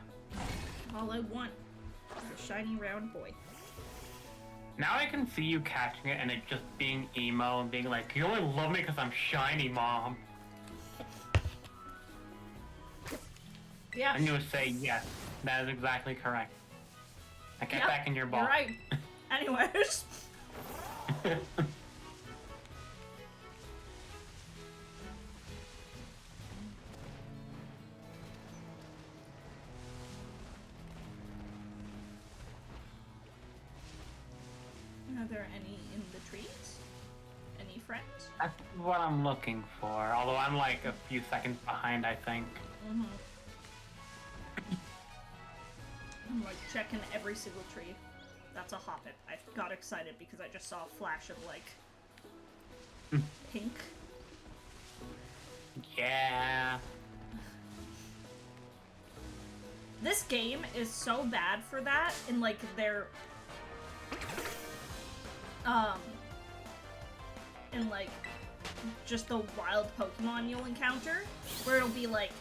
All I want is a shiny round boy. Now I can see you catching it and it just being emo and being like, you only love me because I'm shiny, Mom. Yeah. And you would say, yes, that is exactly correct. I get back in your ball. You're right. Anyways. Are there any in the trees? Any friends? That's what I'm looking for. Although I'm like a few seconds behind, I think. Mm-hmm. I'm like checking every single tree. That's a hoppet. I got excited because I just saw a flash of like pink. Yeah. This game is so bad for that in like their in like just the wild Pokemon you'll encounter, where it'll be like,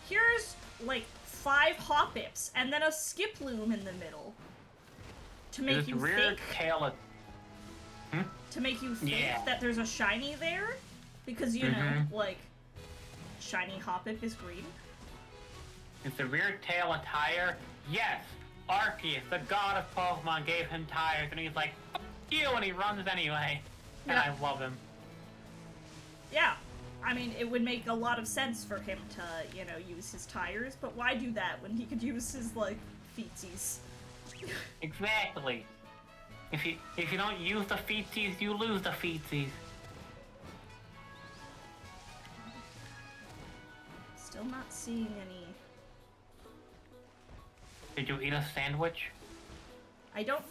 here's like 5 Hoppips and then a Skiploom in the middle to make you think to make you think that there's a shiny there, because you know, like, shiny Hoppip is green. It's a rear tail attire. Yes, Arceus, the god of Pokemon, gave him tires, and he's like, fuck you, and he runs anyway. And I love him. Yeah, I mean, it would make a lot of sense for him to, you know, use his tires, but why do that when he could use his, like, feetsies? Exactly. If you don't use the feetsies, you lose the feetsies. Still not seeing any. Did you eat a sandwich? I don't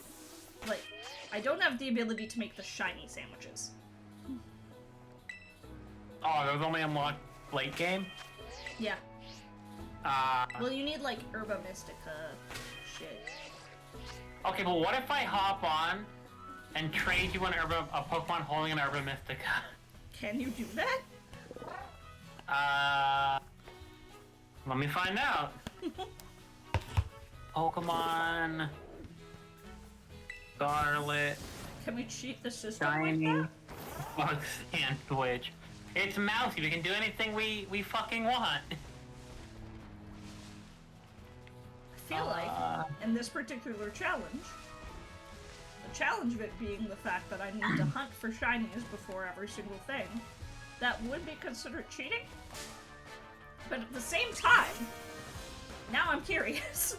have the ability to make the shiny sandwiches. Oh, there's only unlocked late game? Yeah. Well, you need, like, Herba Mystica shit. Okay, but what if I hop on and trade you a Pokemon holding an Herba Mystica? Can you do that? Let me find out. Pokemon Scarlet. Can we cheat the system Shiny like that? Bug Sandwich. It's Mousy. We can do anything we fucking want. I feel like in this particular challenge, the challenge of it being the fact that I need to hunt for shinies before every single thing, that would be considered cheating. But at the same time, now I'm curious.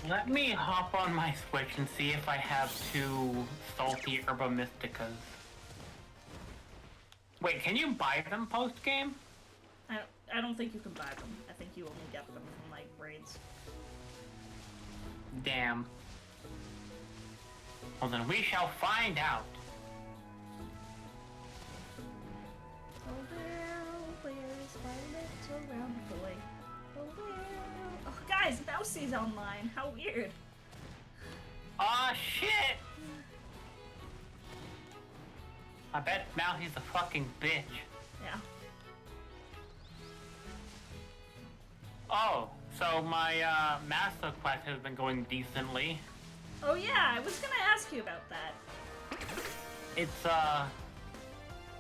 Let me hop on my Switch and see if I have 2 salty Herba Mysticas. Wait, can you buy them post-game? I don't think you can buy them. I think you only get them from, like, raids. Damn. Well then we shall find out. Oh, where is my little round boy? Oh, where... Oh, guys, Mousy's online. How weird. Aw, shit! I bet Mousy's a fucking bitch. Yeah. Oh, so my master quest has been going decently. Oh yeah, I was gonna ask you about that. It's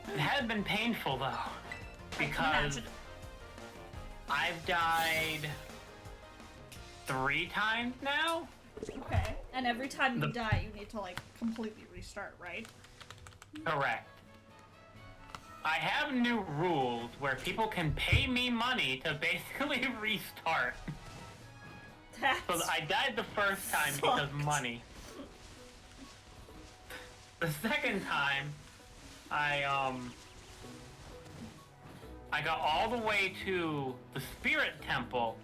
it has been painful though, because I've died 3 times now. Okay, and every time you die, you need to like completely restart, right? Correct. I have new rules where people can pay me money to basically restart. That's So I died the first time because money. The second time, I got all the way to the Spirit Temple,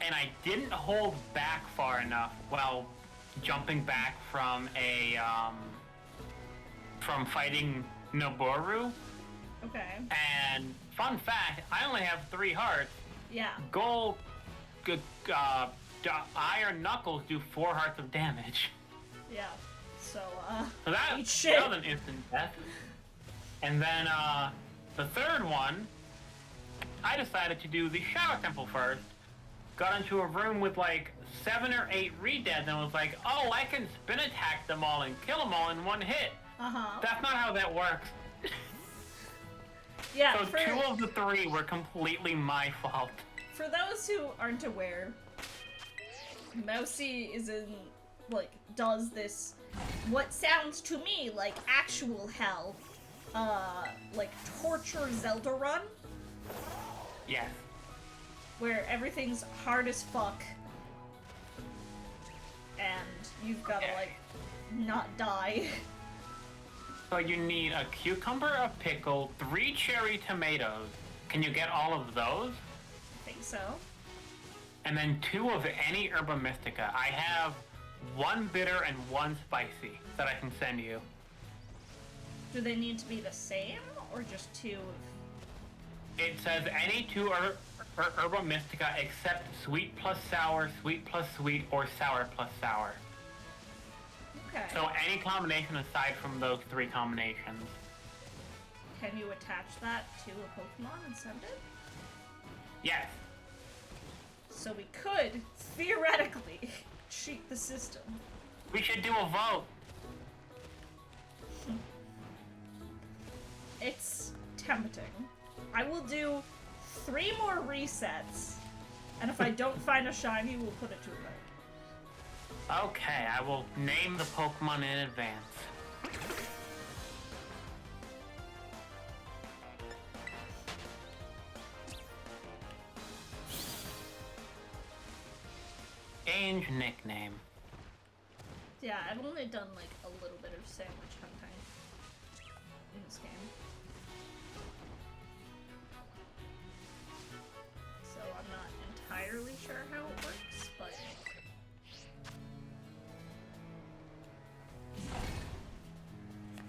and I didn't hold back far enough while jumping back from from fighting Noboru. Okay. And fun fact, I only have 3 hearts. Yeah. Gold, iron knuckles do 4 hearts of damage. Yeah. So that eat shit. was an instant death. And then the third one, I decided to do the Shadow Temple first. Got into a room with like 7 or 8 re-deads and was like, oh, I can spin attack them all and kill them all in one hit. That's not how that works. Yeah. So 2 of the 3 were completely my fault. For those who aren't aware, Mousy is in, like, does this, what sounds to me like actual hell, like torture Zelda run. Yes. Where everything's hard as fuck, and you've gotta, like, not die. So you need a cucumber, a pickle, 3 cherry tomatoes. Can you get all of those? I think so. And then 2 of any herba mystica. I have 1 bitter and 1 spicy that I can send you. Do they need to be the same, or just 2 of... It says any 2 herba mystica except sweet plus sour, or sour plus sour. Okay. So any combination aside from those 3 combinations. Can you attach that to a Pokemon and send it? Yes. So we could, theoretically, cheat the system. We should do a vote. It's tempting. I will do 3 more resets, and if I don't find a shiny, we'll put it to a vote. Okay, I will name the Pokemon in advance. Change nickname. Yeah, I've only done like a little bit of sandwich hunting in this game. So I'm not entirely sure how it works, but...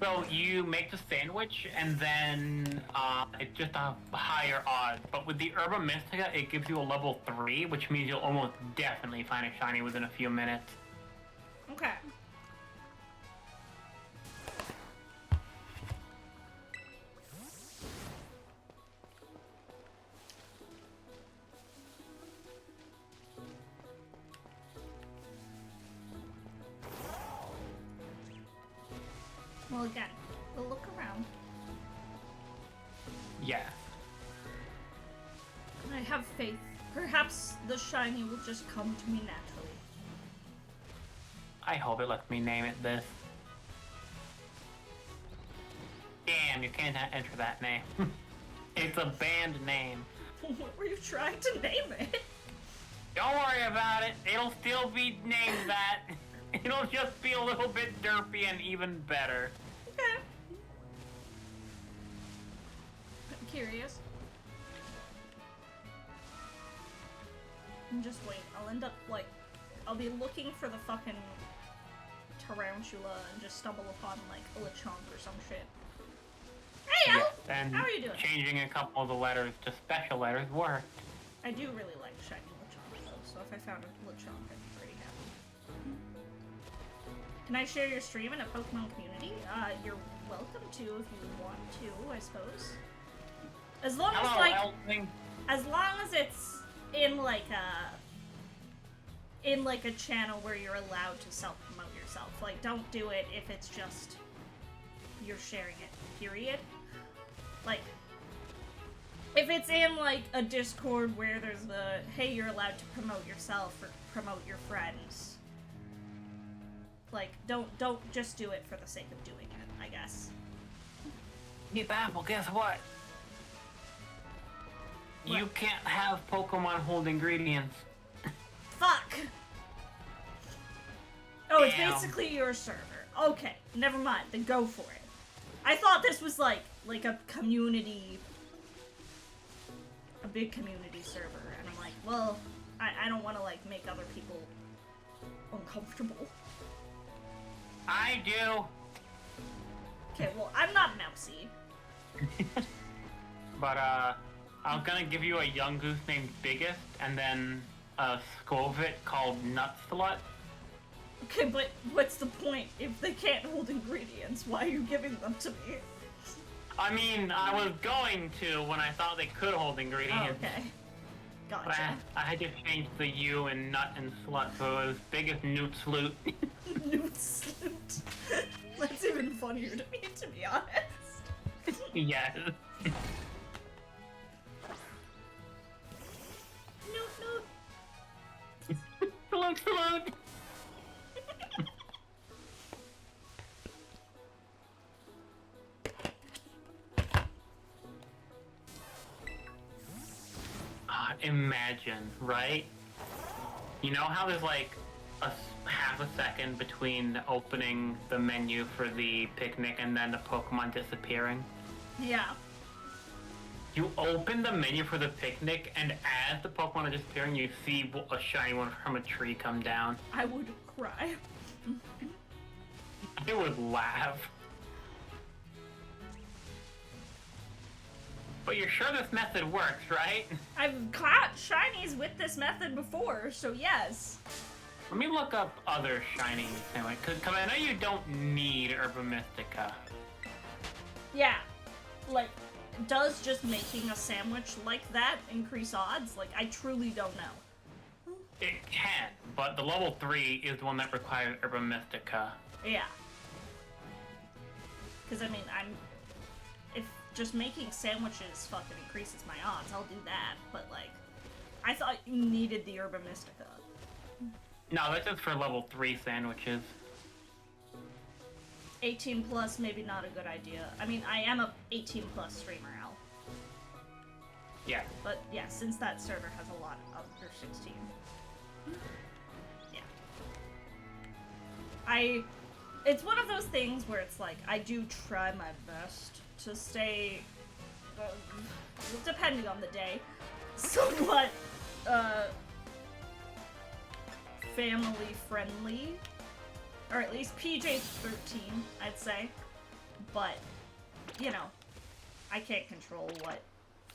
So you make the sandwich and then it's just a higher odds. But with the Herba Mystica, it gives you a level 3, which means you'll almost definitely find a shiny within a few minutes. Okay. Well, again, we'll look around. Yeah. I have faith. Perhaps the shiny will just come to me naturally. I hope it lets me name it this. Damn, you can't enter that name. It's a banned name. What were you trying to name it? Don't worry about it. It'll still be named that. It'll just be a little bit derpy and even better. Okay. I'm curious. And just wait. I'll end up, like, I'll be looking for the fucking tarantula and just stumble upon, like, a Lechonk or some shit. Hey, Al! And how are you doing? Changing a couple of the letters to special letters worked. I do really like shiny Lechonk, though, so if I found a Lechonk, I'd be pretty happy. Can I share your stream in a Pokemon community? You're welcome to if you want to, I suppose. As long as, like, as long as it's in, like, a channel where you're allowed to self-promote yourself. Like, don't do it if it's just you're sharing it, period. Like, if it's in, like, a Discord where there's the, hey, you're allowed to promote yourself or promote your friends. Like, don't just do it for the sake of doing it, I guess. Hey, Baffle, guess what? You can't have Pokemon hold ingredients. Fuck! Oh, it's Damn. basically your server. Okay, never mind, then go for it. I thought this was like a community, a big community server, and I'm like, well, I don't want to, like, make other people uncomfortable. I do. Okay, well, I'm not Mousy. But, I'm gonna give you a young goose named Biggest, and then a Scovit called Nutslut. Okay, but what's the point? If they can't hold ingredients, why are you giving them to me? I mean, I was going to when I thought they could hold ingredients. Oh, okay. Gotcha. But I had to change the U in nut and slut, so it was Biggest Newtsloot. Newtsloot. That's even funnier to me, to be honest. Yes. Salute, salute! Imagine, right? You know how there's like half a second between opening the menu for the picnic and then the Pokemon disappearing? Yeah. You open the menu for the picnic, and as the Pokemon are disappearing, you see a shiny one from a tree come down. I would cry. I would laugh. But you're sure this method works, right? I've caught shinies with this method before, so yes. Let me look up other shiny anyway, because I know you don't need Herba Mystica. Yeah. Like, does just making a sandwich like that increase odds? Like, I truly don't know. It can, but the level 3 is the one that requires Herba Mystica. Yeah. Because, I mean, if just making sandwiches fucking increases my odds, I'll do that. But, like, I thought you needed the Herba Mystica. No, that's just for level 3 sandwiches. 18 plus, maybe not a good idea. I mean, I am a 18 plus streamer, Al. Yeah. But yeah, since that server has a lot of under 16. Yeah. It's one of those things where it's like, I do try my best to stay, depending on the day, somewhat, family friendly. Or at least PJ's 13, I'd say. But, you know, I can't control what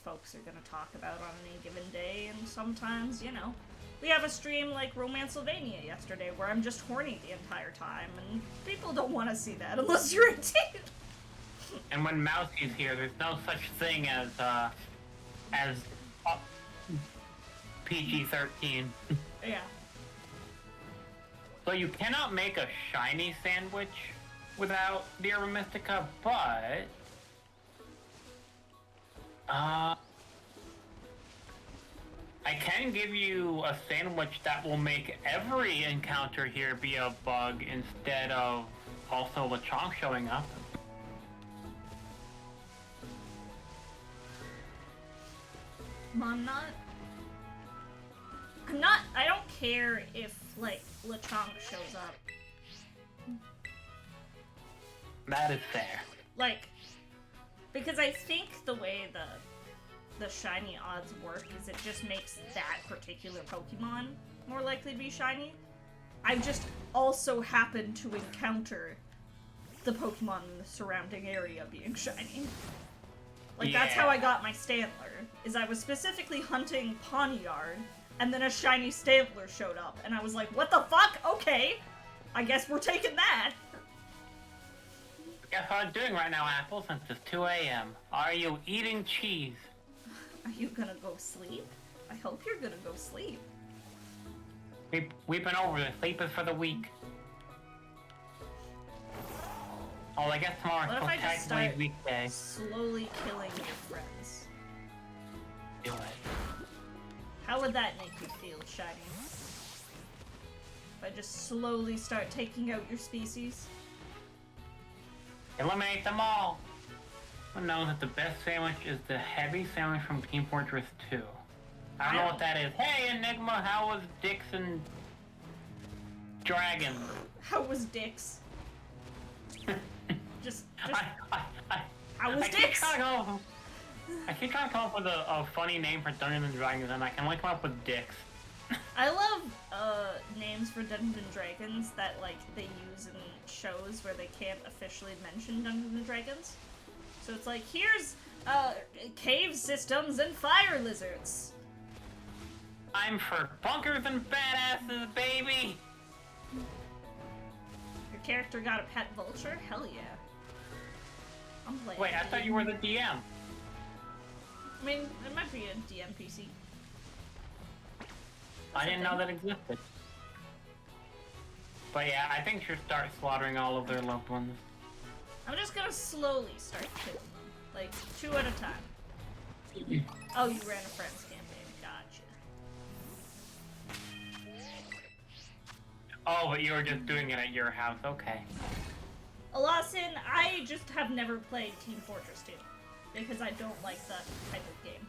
folks are gonna talk about on any given day, and sometimes, you know, we have a stream like Romancylvania yesterday where I'm just horny the entire time, and people don't want to see that unless you're 18. And when Mousy's here, there's no such thing as PG-13. Yeah. So you cannot make a shiny sandwich without the Herba Mystica, but I can give you a sandwich that will make every encounter here be a bug instead of also Lechonk showing up. I don't care if, like, Lechonk shows up. That is fair. Like, because I think the way the shiny odds work is it just makes that particular Pokemon more likely to be shiny. I just also happened to encounter the Pokemon in the surrounding area being shiny. Like, that's how I got my Stantler, is I was specifically hunting Pawniard, and then a shiny Stantler showed up, and I was like, what the fuck? Okay, I guess we're taking that. Guess what I'm doing right now, Apple, since it's 2 a.m. Are you eating cheese? Are you gonna go sleep? I hope you're gonna go sleep. We've been over this. Sleep is for the weak. Oh, I guess tomorrow's What if I just start weekday. slowly killing your friends? Do it. How would that make you feel, Shiny? If I just slowly start taking out your species? Eliminate them all! Everyone knows that the best sandwich is the heavy sandwich from Team Fortress 2. I don't know what that is. Hey, Enigma, how was Dix and Dragon? How was Dix? just how was Dix? I keep trying to come up with a funny name for Dungeons and Dragons, and I can only come up with Dix. I love names for Dungeons and Dragons that like they use in shows where they can't officially mention Dungeons and Dragons. So it's like, here's cave systems and fire lizards. I'm for bunkers and badasses, baby! Your character got a pet vulture? Hell yeah. I'm playing. Wait, I thought you were the DM. I mean, it might be a DM PC. I didn't know that existed. But yeah, I think she'll start slaughtering all of their loved ones. I'm just gonna slowly start killing them. Like, 2 at a time. Oh, you ran a friend's campaign. Gotcha. Oh, but you were just doing it at your house. Okay. Lawson, I just have never played Team Fortress 2. Because I don't like that type of game.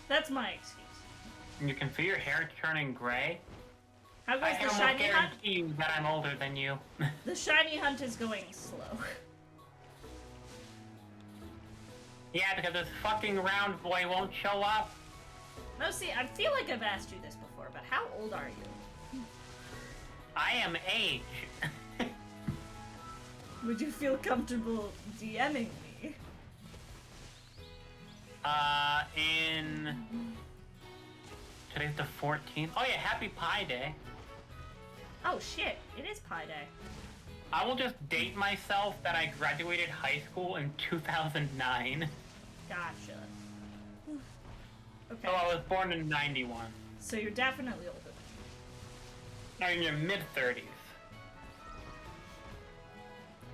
That's my excuse. You can feel your hair turning gray. How goes the shiny hunt? I guarantee you that I'm older than you. The shiny hunt is going slow. Yeah, because this fucking round boy won't show up. Mousy, I feel like I've asked you this before, but how old are you? I am age. Would you feel comfortable DMing me? Today's the 14th. Oh yeah, happy Pi Day. Oh shit, it is Pi Day. I will just date myself that I graduated high school in 2009. Gotcha. Okay. So I was born in 91. So you're definitely older than me. Now you're in your mid-30s.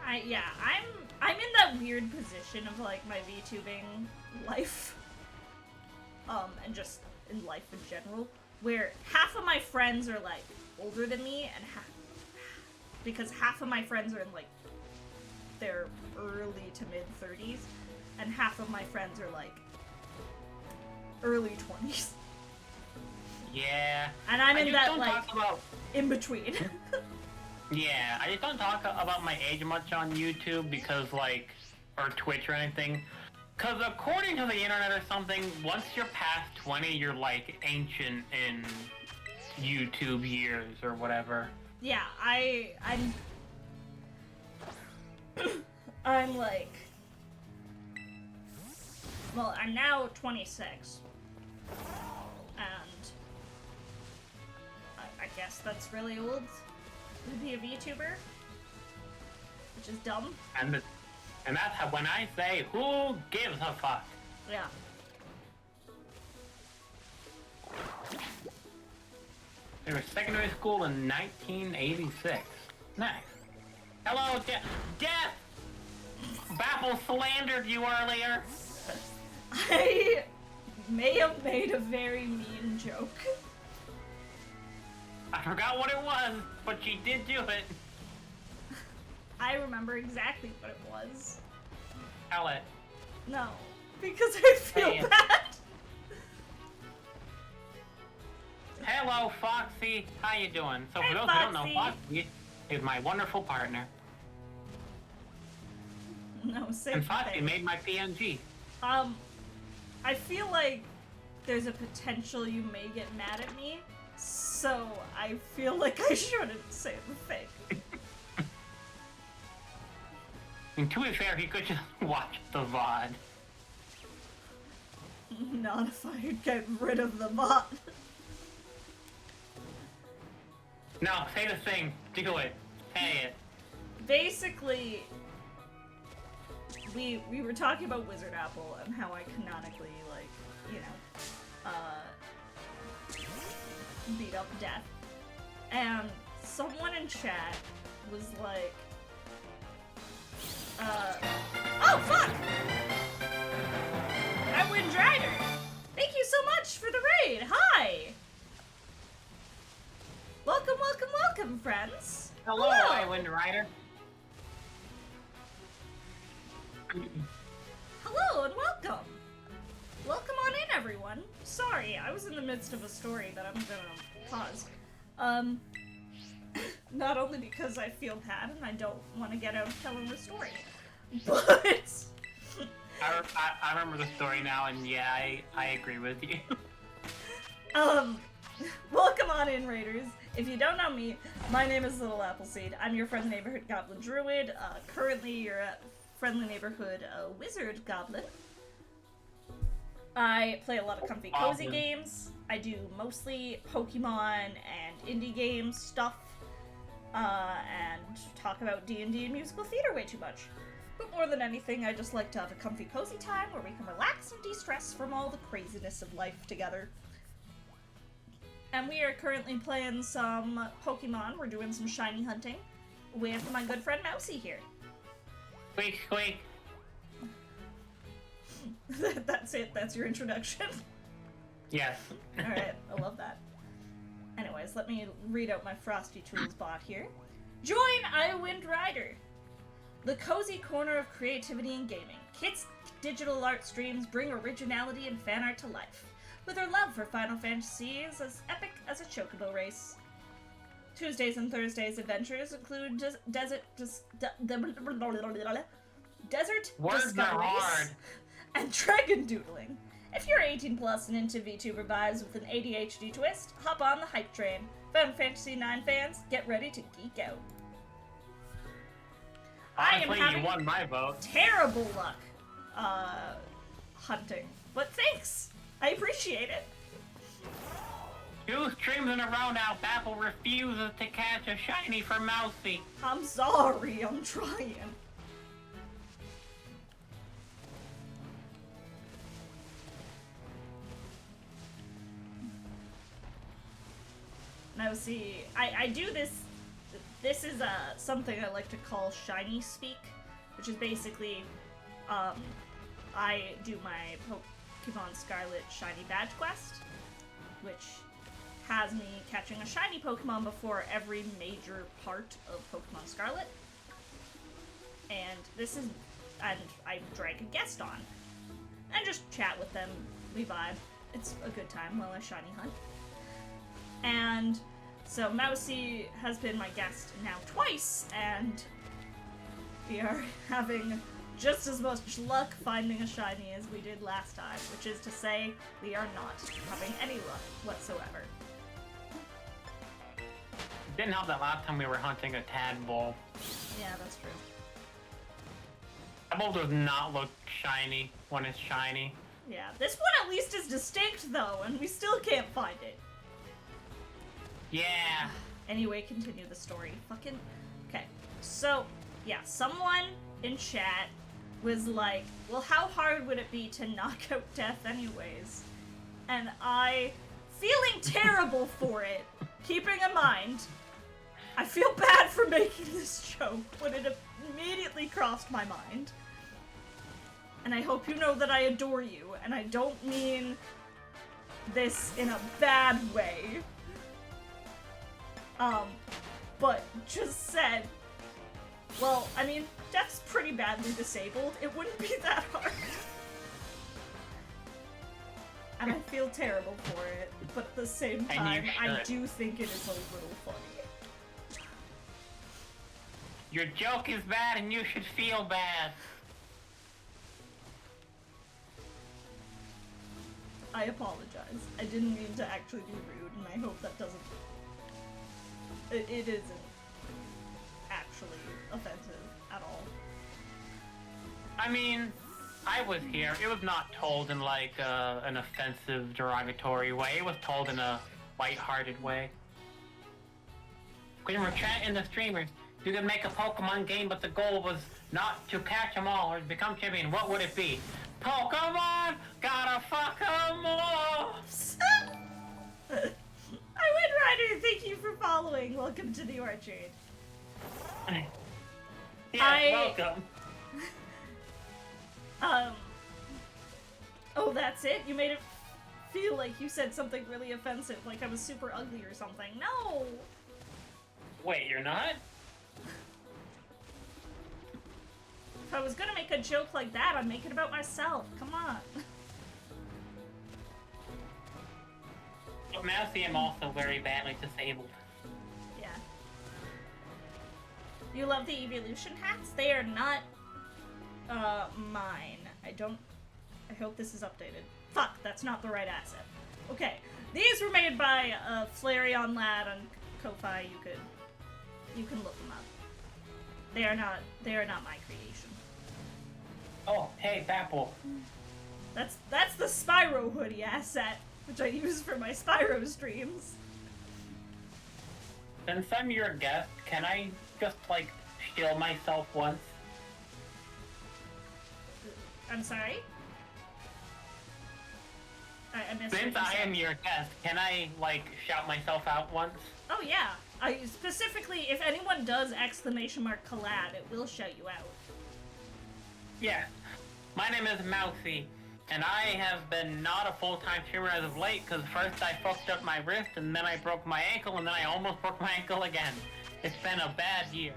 I'm in that weird position of like my VTubing life. And just in life in general, where half of my friends are like older than me, and because half of my friends are in like their early to mid 30s, and half of my friends are like early 20s. Yeah. And I'm in that like in between. Yeah, I just don't talk about my age much on YouTube because like, or Twitch or anything. Because according to the internet or something, once you're past 20, you're like ancient in YouTube years or whatever. Yeah, I'm like, well, I'm now 26, and I guess that's really old to be a VTuber, which is dumb. And that's how, when I say, who gives a fuck? Yeah. They were secondary school in 1986. Nice. Hello, Death! Baffle slandered you earlier. I may have made a very mean joke. I forgot what it was, but she did do it. I remember exactly what it was. Tell it. No, because I feel bad. Hello, Foxy. How you doing? So hey, for those Foxy. who don't know, Foxy is my wonderful partner. No, same And Foxy thing. made my PNG. I feel like there's a potential you may get mad at me, so I feel like I shouldn't say the thing. And to be fair, he could just watch the VOD. Not if I get rid of the bot. No, say the thing. Do it. Say it. Basically, we were talking about Wizard Apple and how I canonically, like, you know, beat up Death. And someone in chat was like, oh fuck! I win Drider! Thank you so much for the raid! Hi! Welcome, welcome, welcome, friends! Hello, Highwind Rider. Hello and welcome! Welcome on in, everyone. Sorry, I was in the midst of a story that I'm gonna pause. Not only because I feel bad and I don't want to get out of telling the story, but... I remember the story now, and yeah, I agree with you. Welcome on in, Raiders. If you don't know me, my name is Little Appleseed. I'm your friendly neighborhood goblin druid. Currently, you're a friendly neighborhood wizard goblin. I play a lot of comfy cozy games. I do mostly Pokemon and indie games stuff, and talk about D&D and musical theater way too much. But more than anything, I just like to have a comfy cozy time where we can relax and de-stress from all the craziness of life together. And we are currently playing some Pokemon. We're doing some shiny hunting with my good friend Mousy here. Squeak, squeak. That's it. That's your introduction. Yes. Alright, I love that. Anyways, let me read out my Frosty Tools bot here. Join Iwind Rider, the cozy corner of creativity and gaming. Kit's digital art streams bring originality and fan art to life, with her love for Final Fantasy is as epic as a chocobo race. Tuesdays and Thursdays adventures include desert discoveries and dragon doodling. If you're 18 plus and into VTuber vibes with an ADHD twist, hop on the hype train. Final Fantasy IX fans, get ready to geek out. Honestly, you won my vote. Terrible luck hunting, but thanks. I appreciate it. 2 streams in a row now, Apple refuses to catch a shiny for Mousy. I'm sorry, I'm trying. Mousy, I do this. This is something I like to call shiny speak, which is basically, I do my Pokemon Scarlet shiny badge quest, which has me catching a shiny Pokemon before every major part of Pokemon Scarlet. And and I drag a guest on, and just chat with them, we vibe. It's a good time while I shiny hunt. And so Mousy has been my guest now twice, and we are having just as much luck finding a shiny as we did last time, which is to say, we are not having any luck whatsoever. Didn't help that last time we were hunting a tadpole. Yeah, that's true. Tadpole does not look shiny when it's shiny. Yeah, this one at least is distinct though, and we still can't find it. Yeah. Anyway, continue the story. Fucking... Okay. So, yeah, someone in chat was like, well, how hard would it be to knock out Death anyways? And I, feeling terrible for it, keeping in mind, I feel bad for making this joke, but it immediately crossed my mind. And I hope you know that I adore you, and I don't mean this in a bad way. But just said, well, I mean, Death's pretty badly disabled. It wouldn't be that hard. And I feel terrible for it, but at the same time, I do think it is a little funny. Your joke is bad and you should feel bad. I apologize. I didn't mean to actually be rude, and I hope that doesn't... It isn't actually offensive at all. I mean, I was here. It was not told in, like, an offensive, derogatory way. It was told in a lighthearted way. When we're chatting the streamers, you could make a Pokemon game, but the goal was not to catch them all or become champion. What would it be? Pokemon! Gotta fuck them all! I win, Ryder! Thank you for following. Welcome to the orchard. Yeah, welcome. Oh, that's it? You made it feel like you said something really offensive, like I was super ugly or something. No! Wait, you're not? If I was gonna make a joke like that, I'd make it about myself. Come on. But Mousy, I'm also very badly disabled. Yeah. You love the evolution hats? They are not, mine. I hope this is updated. Fuck, that's not the right asset. Okay. These were made by a Flareon lad on Ko-Fi. You can look them up. They are not my creation. Oh, hey, Bapple. That's the Spyro hoodie asset, which I use for my Spyro streams. Since I'm your guest, can I just, like, shield myself once? I'm sorry? I missed Since I am your guest, can I, like, shout myself out once? Oh yeah. Specifically, if anyone does ! Collab, it will shout you out. Yeah. My name is Mousy, and I have been not a full-time streamer as of late, because first I fucked up my wrist, and then I broke my ankle, and then I almost broke my ankle again. It's been a bad year.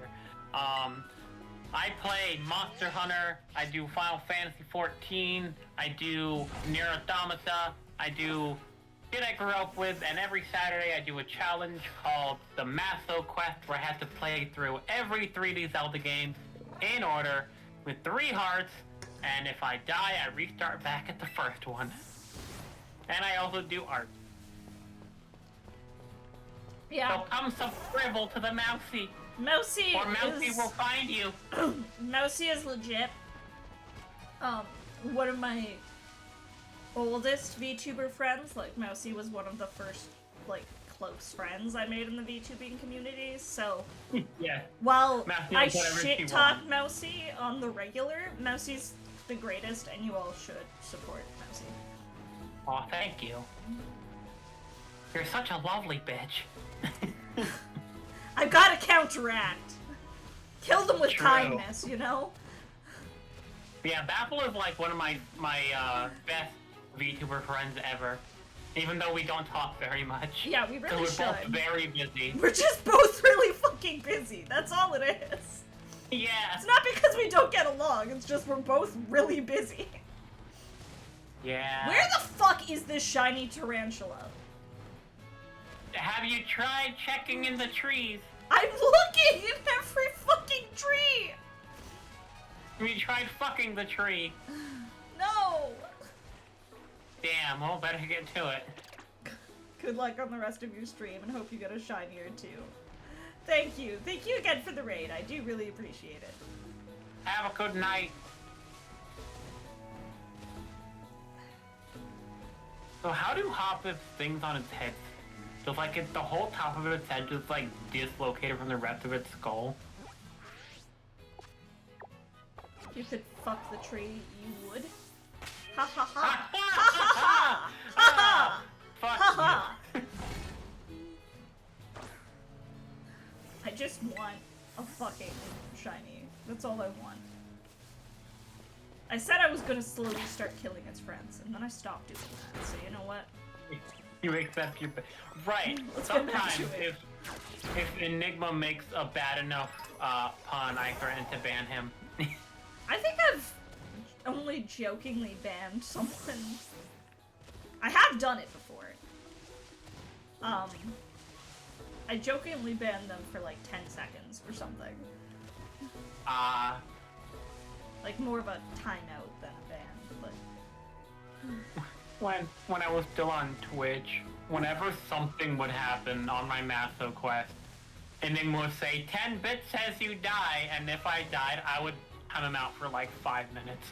I play Monster Hunter, I do Final Fantasy XIV, I do Nier Automata, I do shit I grew up with, and every Saturday I do a challenge called the Masso Quest, where I have to play through every 3D Zelda game in order with 3 hearts, and if I die, I restart back at the first one. And I also do art. Yeah. So come subscribe to the Mousy. Mousy Or Mousy will find you. Mousy is legit. One of my oldest VTuber friends, like Mousy was one of the first, like, close friends I made in the VTubing community, so yeah. While Mousy I does whatever she shit talk wants. Mousy on the regular, Mousy's the greatest, and you all should support Mousy. Aw, thank you. You're such a lovely bitch. I gotta counteract. Kill them with True. kindness, you know? Yeah, Bapple is like one of my best VTuber friends ever. Even though we don't talk very much. Yeah, we really we're both should. very busy. We're just both really fucking busy. That's all it is. Yeah. It's not because we don't get along, it's just we're both really busy. Yeah. Where the fuck is this shiny tarantula? Have you tried checking in the trees? I'm looking in every fucking tree! Have you tried fucking the tree? No! Damn, well, better get to it. Good luck on the rest of your stream and hope you get a shiny or 2. Thank you. Thank you again for the raid. I do really appreciate it. Have a good night. So how do Hop's things on its head? Just like the whole top of its head just like dislocated from the rest of its skull? If you could fuck the tree, you would. Ha ha ha! Ha Ha ha ha! Fuck Ha ha! I just want a fucking shiny. That's all I want. I said I was gonna slowly start killing its friends, and then I stopped doing that, so you know what? You accept your... Right. Let's get back Sometimes to it. if Enigma makes a bad enough pun, I threaten to ban him. I think I've only jokingly banned someone. I have done it before. I jokingly banned them for like 10 seconds or something. Like more of a timeout than a ban, but... when I was still on Twitch, whenever something would happen on my Masso quest, and then would say 10 bits says you die, and if I died, I would time him out for like 5 minutes.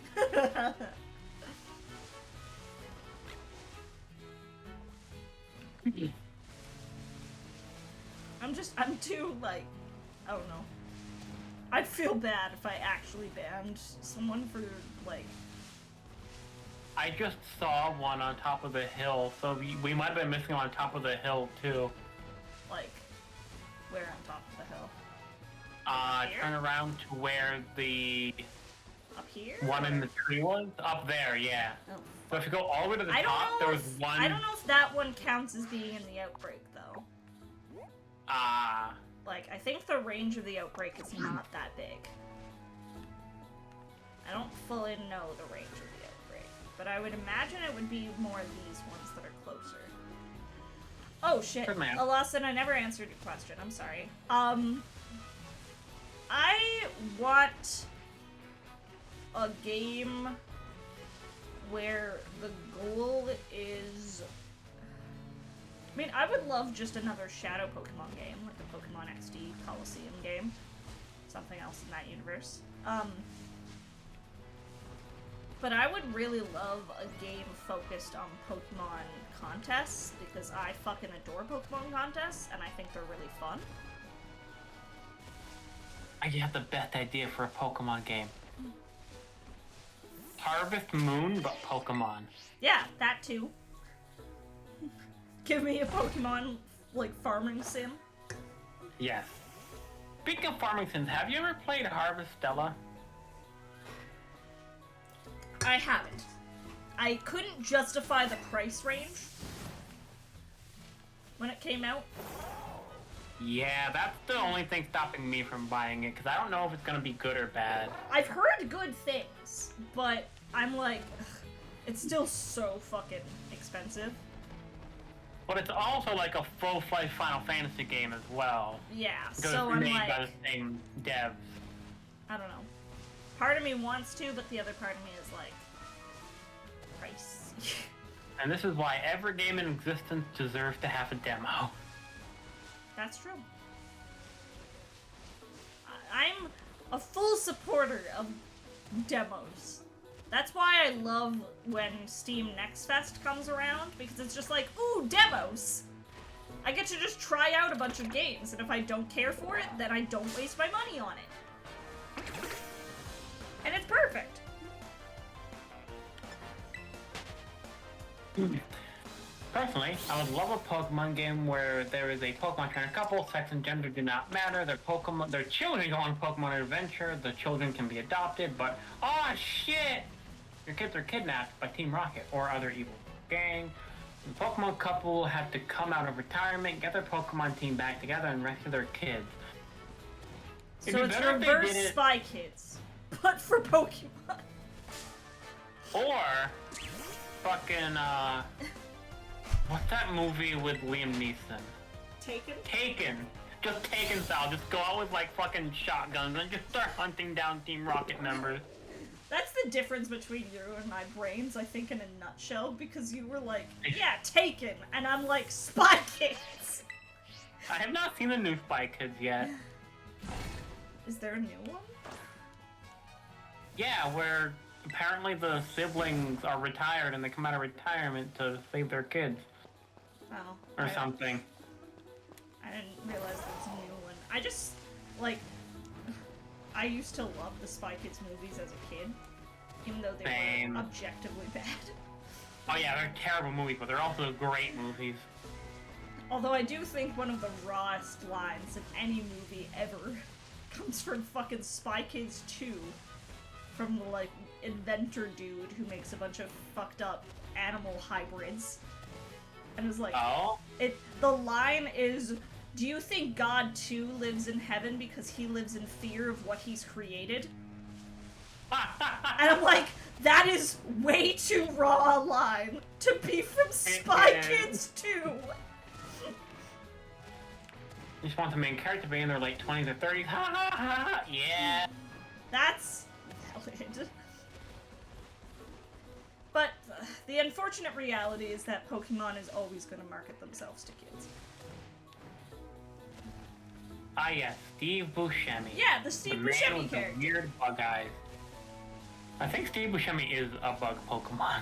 I'm too, like, I don't know. I'd feel bad if I actually banned someone for, like... I just saw one on top of the hill, so we might have been missing on top of the hill, too. Like, where on top of the hill? Turn around to where the... Up here? One in the tree was? Up there, yeah. Oh. So if you go all the way to the top, there was one... I don't know if that one counts as being in the outbreak, though. Like, I think the range of the outbreak is not that big. I don't fully know the range of the outbreak, but I would imagine it would be more of these ones that are closer. Oh shit, Lawson, I never answered your question, I'm sorry. I want a game where the goal is... I mean, I would love just another Shadow Pokemon game, like the Pokemon XD Coliseum game. Something else in that universe. But I would really love a game focused on Pokemon contests, because I fucking adore Pokemon contests, and I think they're really fun. I have the best idea for a Pokemon game. Harvest Moon, but Pokemon. Yeah, that too. Give me a Pokemon, like, farming sim. Yes. Speaking of farming sims, have you ever played Harvestella? I haven't. I couldn't justify the price range when it came out. Yeah, that's the only thing stopping me from buying it, because I don't know if it's going to be good or bad. I've heard good things, but I'm like, ugh, it's still so fucking expensive. But it's also like a full-fledged Final Fantasy game as well. Yeah, because so it's I'm made like... by the same devs. I don't know. Part of me wants to, but the other part of me is like... price. And this is why every game in existence deserves to have a demo. That's true. I'm a full supporter of demos. That's why I love when Steam Next Fest comes around, because it's just like, ooh, demos! I get to just try out a bunch of games, and if I don't care for it, then I don't waste my money on it. And it's perfect. Personally, I would love a Pokemon game where there is a Pokemon trainer couple, sex and gender do not matter, their children go on Pokemon adventure, the children can be adopted, but, oh shit! Your kids are kidnapped by Team Rocket or other evil gang. The Pokemon couple have to come out of retirement, get their Pokemon team back together, and rescue their kids. So it's reverse Spy Kids, but for Pokemon. Or, fucking, what's that movie with Liam Neeson? Taken? Taken. Just Taken style. Just go out with, like, fucking shotguns and just start hunting down Team Rocket members. That's the difference between you and my brains, I think, in a nutshell, because you were like, yeah, Taken, and I'm like, Spy Kids! I have not seen the new Spy Kids yet. Is there a new one? Yeah, where apparently the siblings are retired and they come out of retirement to save their kids. Oh. Or something. I didn't realize there was a new one. I just, like... I used to love the Spy Kids movies as a kid, even though they were objectively bad. Oh yeah, they're terrible movies, but they're also great movies. Although I do think one of the rawest lines in any movie ever comes from fucking Spy Kids 2, from the, like, inventor dude who makes a bunch of fucked up animal hybrids. And it was like, the line is, do you think God too lives in heaven because he lives in fear of what he's created? And I'm like, that is way too raw a line to be from Spy Kids 2. You just want the main character to be in their late 20s or 30s. Ha ha ha! Yeah. That's valid. But the unfortunate reality is that Pokemon is always going to market themselves to kids. Ah, yes, Steve Buscemi. Yeah, the Steve Buscemi character. The weird bug eyes. I think Steve Buscemi is a bug Pokemon.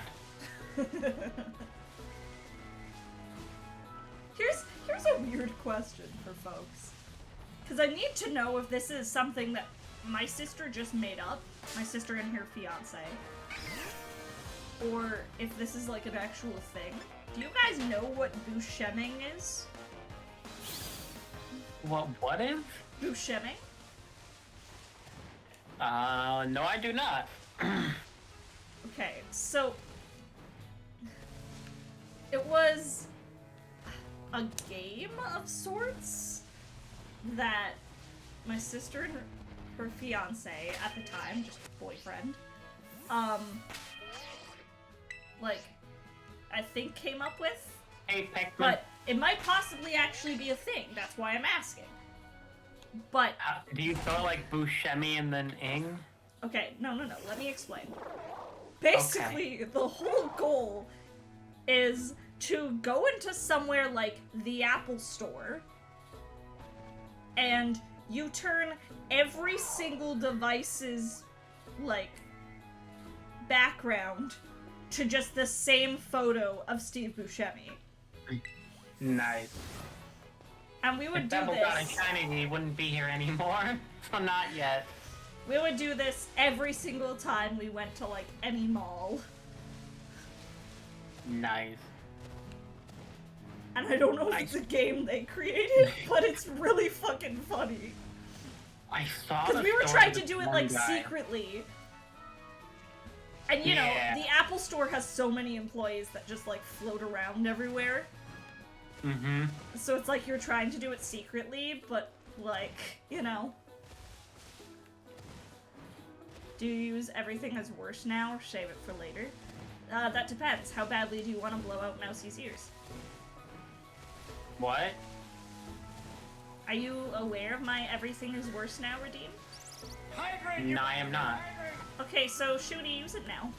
Here's a weird question for folks. Because I need to know if this is something that my sister just made up. My sister and her fiance. Or if this is like an actual thing. Do you guys know what Busceming is? What is? Busceming? No I do not. Okay, so... It was a game of sorts that my sister and her fiance at the time, just boyfriend, like, I think came up with. Hey, Pikmin. But it might possibly actually be a thing. That's why I'm asking. But do you spell it like Buscemi and then ing? Okay, no. Let me explain. Basically, the whole goal is to go into somewhere like the Apple Store, and you turn every single device's, like, background to just the same photo of Steve Buscemi. Nice. And we would if do Apple this. got a shiny, he wouldn't be here anymore. So not yet. We would do this every single time we went to, like, any mall. Nice. And I don't know if it's a game they created, but it's really fucking funny. I saw because we were trying to do it, like, guy. secretly. And, you know, the Apple Store has so many employees that just, like, float around everywhere. Mm-hmm. So it's like you're trying to do it secretly, but, like, you know. Do you use everything as worse now, or save it for later? That depends. How badly do you want to blow out Mousy's ears? What? Are you aware of my everything is worse now redeem? No, I am not. Okay, so Shooty, use it now.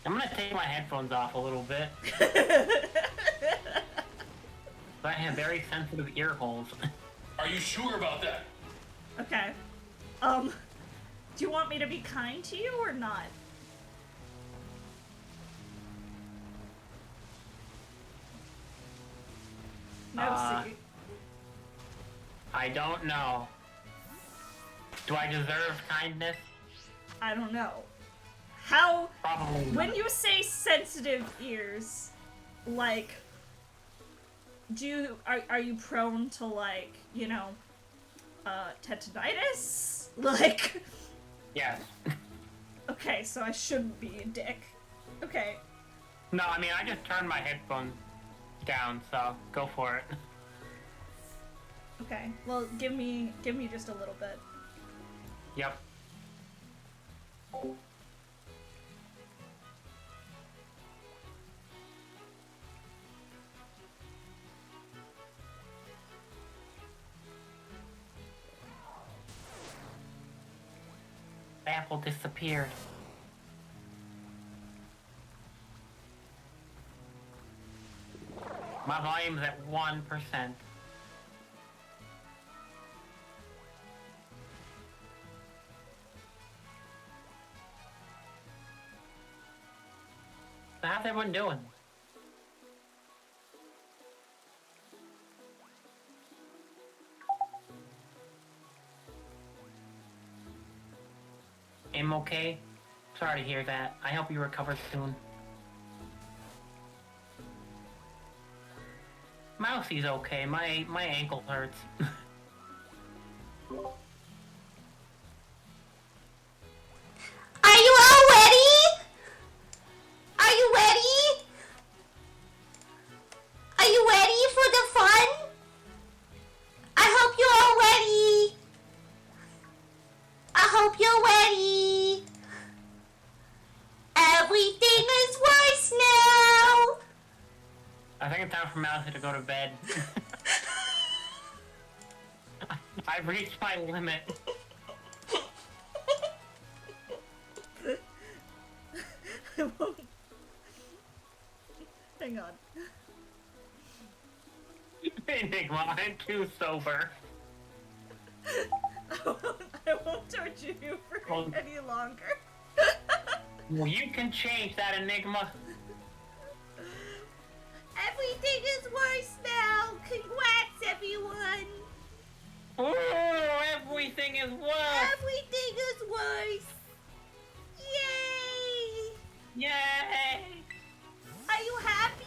I'm gonna take my headphones off a little bit. I have very sensitive ear holes. Are you sure about that? Okay. Do you want me to be kind to you or not? Mousy. I don't know. Do I deserve kindness? I don't know. How... Probably not. When you say sensitive ears, like... Are you prone to, like, you know, tetanitis? Like... Yes. Okay, so I shouldn't be a dick. Okay. No, I mean, I just turned my headphones down, so go for it. Okay, well, give me just a little bit. Yep. Apple disappeared. My volume's at 1%. So how's everyone doing? I'm okay. Sorry to hear that. I hope you recover soon. Mousy's okay. My ankle hurts. Are you all ready? Are you ready? Are you ready for the fun? I hope you're all ready. I hope you're ready. Everything is worse now. I think it's time for Mousy to go to bed. I've reached my limit. Hang on. Enigma, I'm too sober. I won't torture you for any longer. Well, you can change that, Enigma. Everything is worse now. Congrats, everyone. Ooh, everything is worse. Everything is worse. Yay! Yay! Are you happy?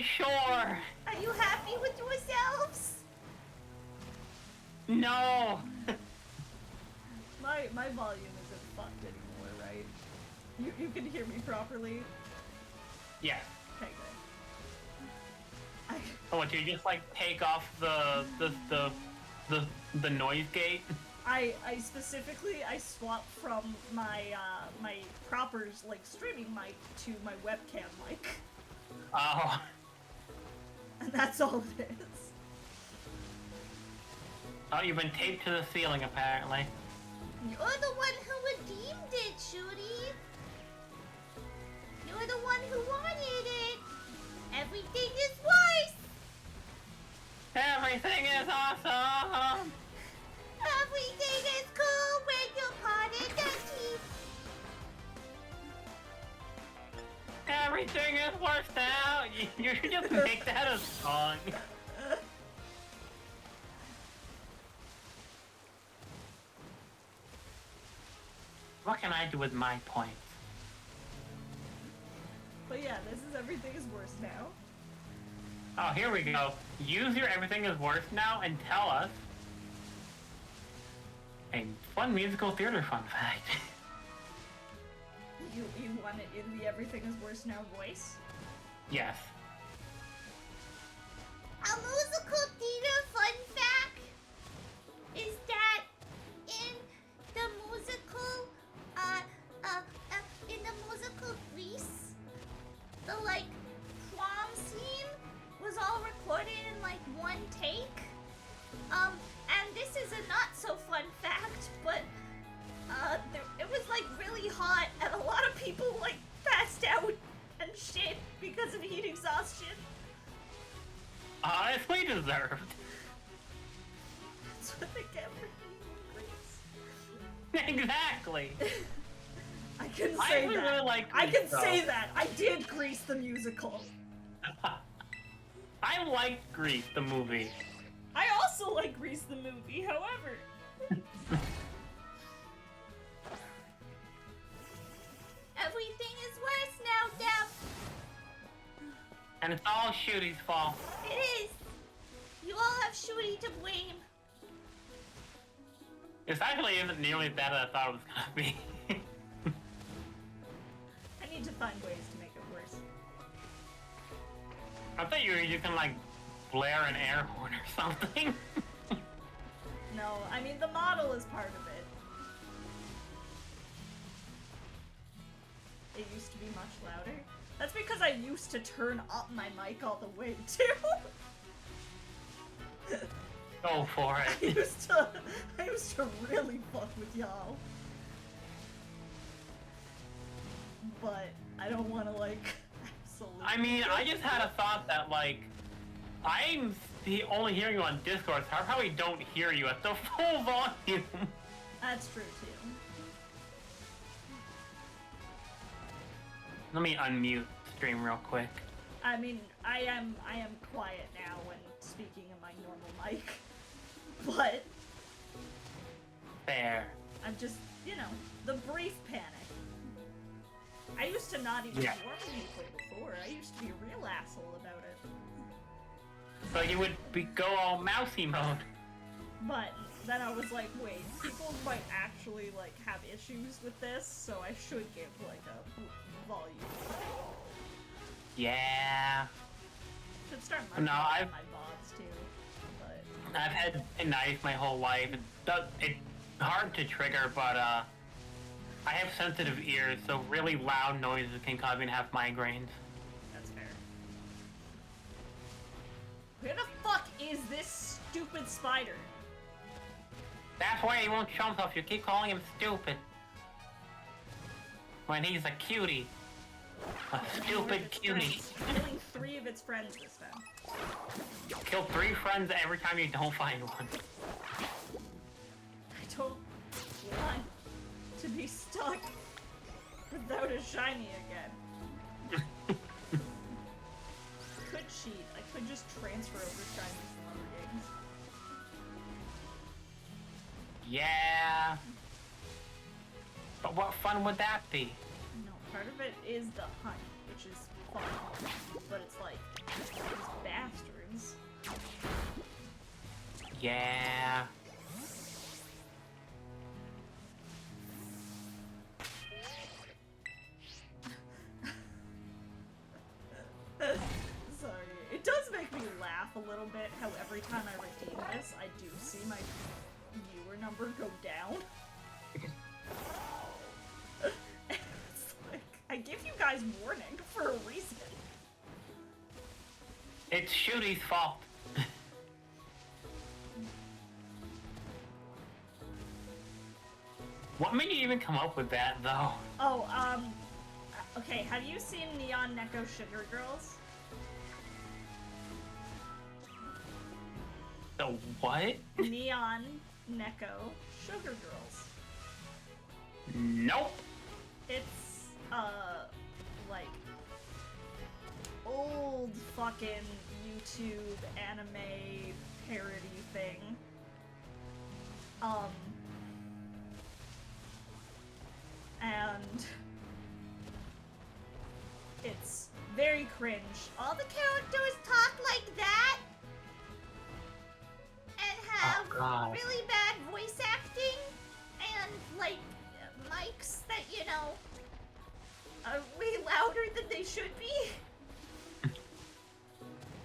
Sure. Are you happy with yourselves? No. My volume isn't fucked anymore, right? You can hear me properly? Yes. Okay, good. Oh, what, do you just like take off the noise gate? I specifically swapped from my my proper's like streaming mic to my webcam mic. Oh. And that's all it is. Oh, you've been taped to the ceiling apparently. You're the one who redeemed it, Shooty. You're the one who wanted it. Everything is worse. Everything is awesome. Everything is cool when you're part of the team. Everything is worse now. You should just make that a song. What can I do with my points? But yeah, this is everything is worse now. Oh, here we go. Use your everything is worse now and tell us a fun musical theater fun fact. You want it in the everything is worse now voice? Yes. A musical theater fun fact is that in the musical, Grease, the like prom scene was all recorded in like one take. And this is a not so fun fact, but it was like really hot and a lot of people like passed out and shit because of heat exhaustion. Honestly deserved. That's what they get for being Grease. Exactly. I can I say actually that. really like I Grease, can though. say that. I did Grease the musical. I liked Grease, the movie. I also like Grease the movie, however. Everything is worse now, Deb. And it's all Shooty's fault. It is. You all have Shooty to blame. This actually isn't nearly as bad as I thought it was gonna be. I need to find ways to make it worse. I thought you can like blare an air horn or something. No, I mean the model is part of it. It used to be much louder. That's because I used to turn up my mic all the way too. Go for I it. used to really fuck with y'all. But I don't want to like absolutely. I mean, I just had a thought that like I'm only hearing you on Discord, so I probably don't hear you at the full volume. That's true too. Let me unmute stream real quick. I mean, I am quiet now when speaking in my normal mic, but There. I'm just, you know, the brief panic. I used to not even normally play before. I used to be a real asshole about it. So you would go all mousy mode. But then I was like, wait, people might actually like have issues with this, so I should give like a volume. Yeah. Should start No, marking my VODs too. But I've had a knife my whole life. It's hard to trigger, but I have sensitive ears, so really loud noises can cause me to have migraines. that's fair. Where the fuck is this stupid spider? That's why he won't show himself. You keep calling him stupid. When he's a cutie. A stupid cutie. Killing 3 of its friends this time. Kill 3 friends every time you don't find one. I don't want to be stuck without a shiny again. Could cheat. I could just transfer over shinies from other games. Yeah. But what fun would that be? No, part of it is the hunt, which is fun. But it's like, these bastards. Yeah. Sorry. It does make me laugh a little bit how every time I redeem this, I do see my viewer number go down. It's like, I give you guys warning for a reason. It's Shooty's fault. What made you even come up with that, though? Oh, okay, have you seen Neon Neko Sugar Girls? The what? Neon Neko Sugar Girls. Nope. It's, like, old fucking YouTube anime parody thing. And it's very cringe. All the characters talk like that and have really bad voice acting and like mics that, you know, are way louder than they should be.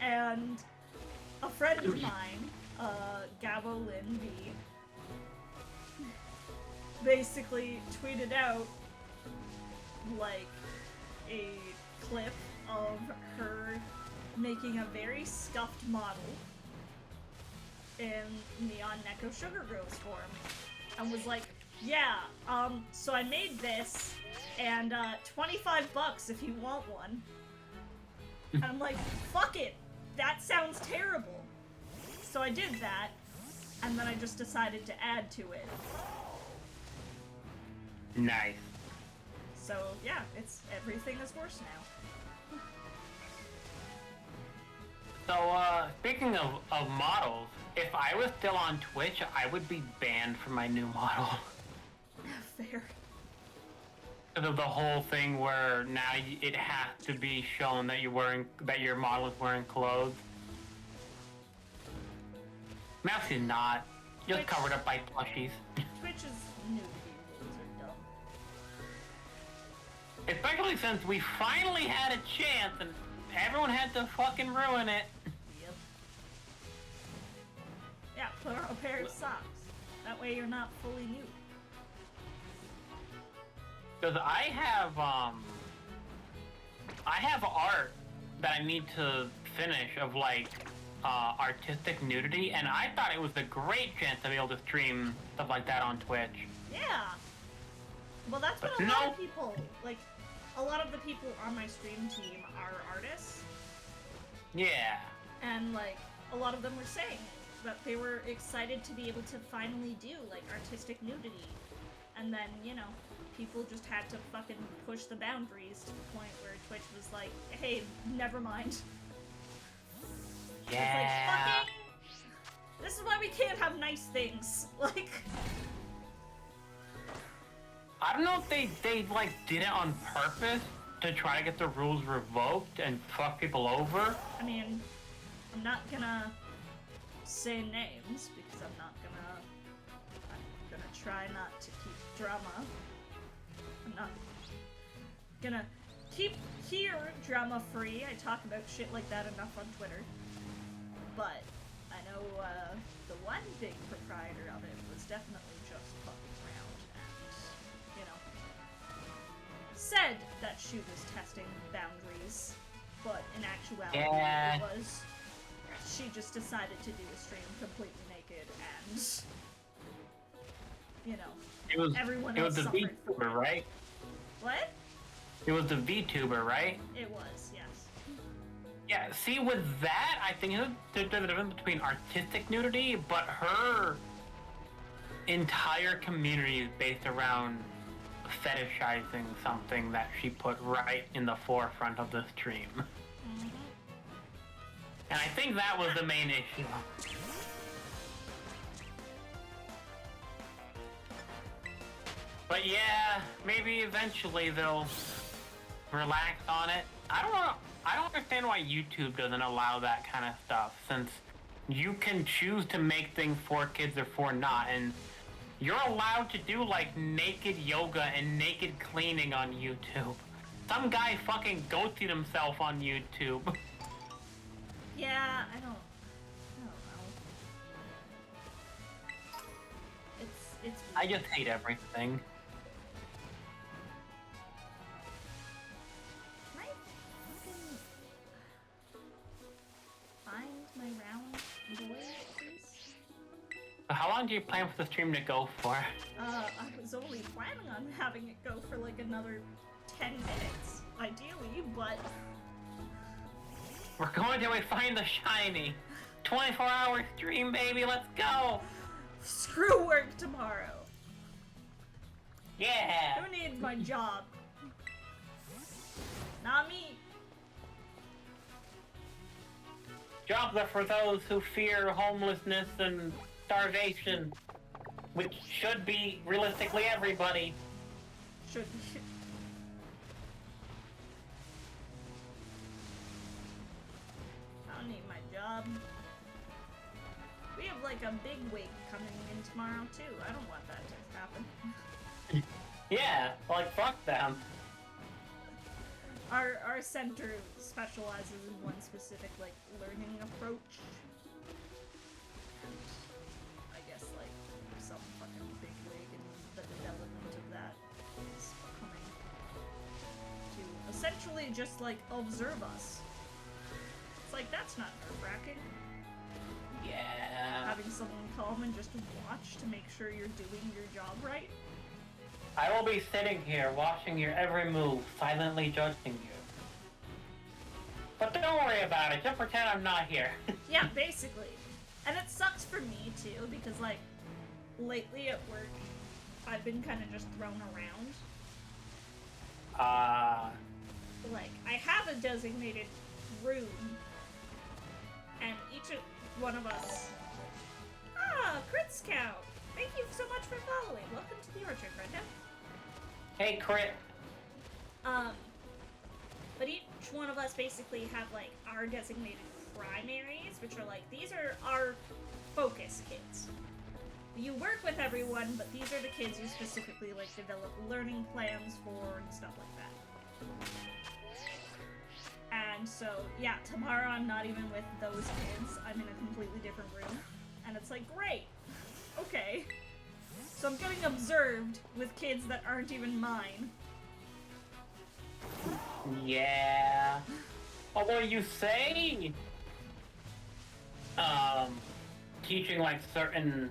And a friend of mine, Gabo Lin V, basically tweeted out like a clip of her making a very scuffed model in Neon Neko Sugar Girls form and was like, yeah, so I made this and $25 if you want one. And I'm like, fuck it, that sounds terrible. So I did that, and then I just decided to add to it. Nice. So yeah, it's everything is worse now. So, speaking of models, if I was still on Twitch, I would be banned from my new model. Fair. Because of the whole thing where now it has to be shown that that your model is wearing clothes. Mousy's not. Just Twitch- covered up by plushies. Twitch's nudity rules are dumb. Especially since we finally had a chance and everyone had to fucking ruin it. Yep. Yeah, put on a pair of socks. That way you're not fully nude. Because I have art that I need to finish of like artistic nudity, and I thought it was a great chance to be able to stream stuff like that on Twitch. Yeah. Well, that's what a lot of people, like, a lot of the people on my stream team are artists. Yeah. And, like, a lot of them were saying that they were excited to be able to finally do, like, artistic nudity. And then, you know, people just had to fucking push the boundaries to the point where Twitch was like, hey, never mind. Yeah. It's like, fucking... This is why we can't have nice things. Like... I don't know if they like did it on purpose to try to get the rules revoked and fuck people over. I mean, I'm not gonna say names because I'm gonna try not to keep drama. I'm not gonna keep here drama free. I talk about shit like that enough on Twitter. But I know the one big proprietor of it was definitely just fucking around and, you know, said that she was testing boundaries, but in actuality it was she just decided to do a stream completely naked and, you know, everyone else it was the suffered for VTuber, it. right? What? It was the VTuber, right? It was, yes. Yeah, see, with that, I think there's a difference between artistic nudity, but her entire community is based around fetishizing something that she put right in the forefront of the stream. Mm-hmm. And I think that was the main issue. But yeah, maybe eventually they'll relax on it. I don't understand why YouTube doesn't allow that kind of stuff, since you can choose to make things for kids or for not, and you're allowed to do like naked yoga and naked cleaning on YouTube. Some guy fucking ghosted himself on YouTube. Yeah, I don't know. It's I just hate everything. Can I fucking find my round boy, please? How long do you plan for the stream to go for? I was only planning on having it go for like another 10 minutes, ideally, but... We're going to find the shiny. 24-hour stream, baby, let's go! Screw work tomorrow. Yeah! Who needs my job? Not me. Jobs are for those who fear homelessness and starvation, which should be, realistically, everybody. Should be. I don't need my job. We have like a big wig coming in tomorrow too. I don't want that to happen. Yeah, like, fuck them. Our center specializes in one specific like learning approach. And I guess like some fucking big wig and the development of that is coming to essentially just like observe us. It's like that's not nerve-wracking. Yeah. Having someone come and just watch to make sure you're doing your job right. I will be sitting here, watching your every move, silently judging you. But don't worry about it, just pretend I'm not here. Yeah, basically. And it sucks for me, too, because, like, lately at work, I've been kind of just thrown around. Like, I have a designated room, and each one of us... Ah, Crit Scout! Thank you so much for following. Welcome to the orchard, Brenda. Hey, Crit. But each one of us basically have, like, our designated primaries, which are, like, these are our focus kids. You work with everyone, but these are the kids you specifically, like, develop learning plans for and stuff like that. And so, yeah, tomorrow I'm not even with those kids. I'm in a completely different room. And it's like, great. Okay. So I'm getting observed with kids that aren't even mine. Yeah. Although you say, teaching like certain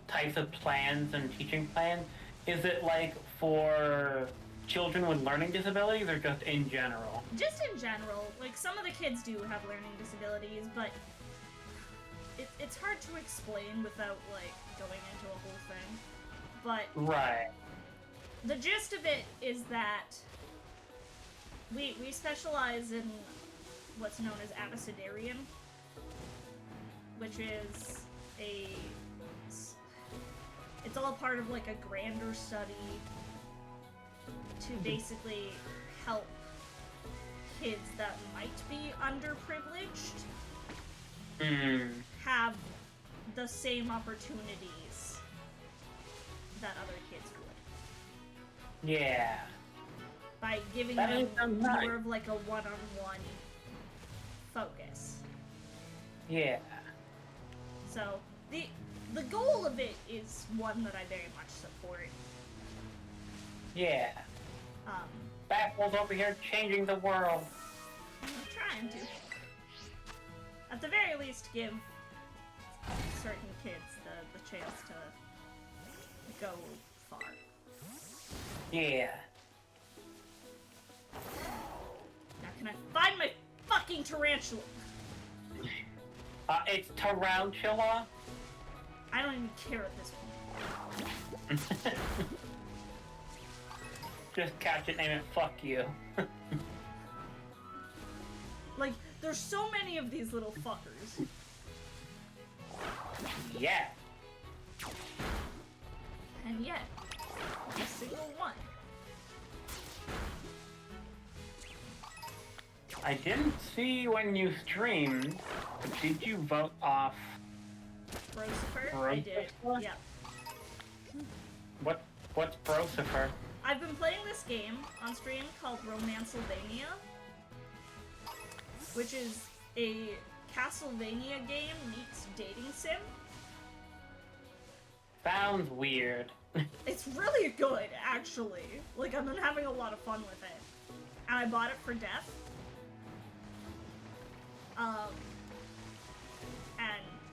types of plans and teaching plans, is it like for children with learning disabilities or just in general? Just in general. Like, some of the kids do have learning disabilities, but it's hard to explain without, like, going into a whole thing. But right. The gist of it is that we specialize in what's known as abecedarian, which is it's all part of like a grander study to basically help kids that might be underprivileged have the same opportunities that other kids would. Yeah. By giving That them sounds more nice. of like a one-on-one focus. Yeah. So the goal of it is one that I very much support. Yeah. Baffles over here changing the world. I'm trying to. At the very least, give certain kids the chance to go far. Yeah. fucking tarantula. It's tarantula. I don't even care at this point. Just catch it, name it, fuck you. Like, there's so many of these little fuckers. Yeah. And yet, a single one. I didn't see when you streamed, but did you vote off? Brosifer? I did. Yeah. What's Brosifer? I've been playing this game on stream called Romancylvania, which is a Castlevania game meets dating sim. Sounds weird. It's really good, actually. Like, I've been having a lot of fun with it. And I bought it for Death. And,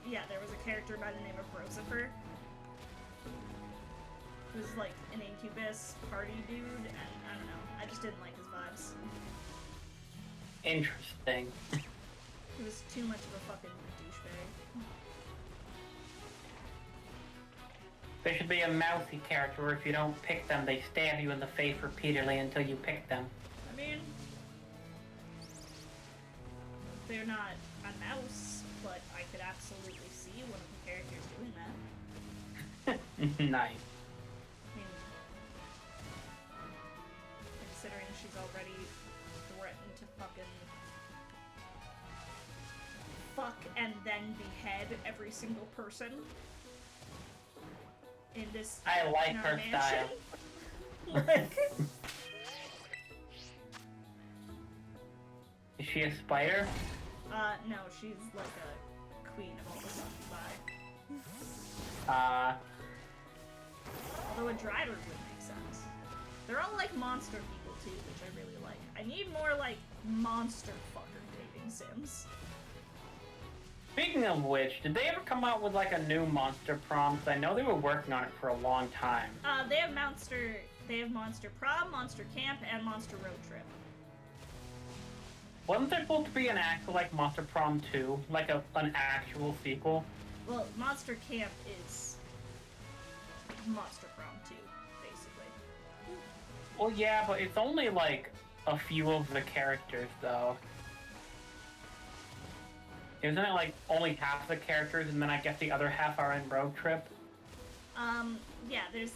yeah, there was a character by the name of Brosifer. Who was, like, an Incubus party dude, and I don't know. I just didn't like his vibes. Interesting. He was too much of a fucking douchebag. There should be a Mousy character where if you don't pick them, they stab you in the face repeatedly until you pick them. I mean, they're not a mouse, but I could absolutely see one of the characters doing that. Nice. I mean, considering she's already threatened to fuck and then behead every single person in this I like her mansion. style. Like, Is she a spider? no, she's like a queen of all the succubi. Although a driver would make sense. They're all like monster people too, which I really like. I need more like monster fucker dating sims. Speaking of which, did they ever come out with like a new monster prom? 'Cause I know they were working on it for a long time. They have Monster Prom, Monster Camp, and Monster Road Trip. Wasn't there supposed to be an actual like Monster Prom 2? Like an actual sequel? Well, Monster Camp is Monster Prom 2, basically. Well, yeah, but it's only like a few of the characters though. Isn't it like only half the characters and then I guess the other half are in Road Trip? Yeah, there's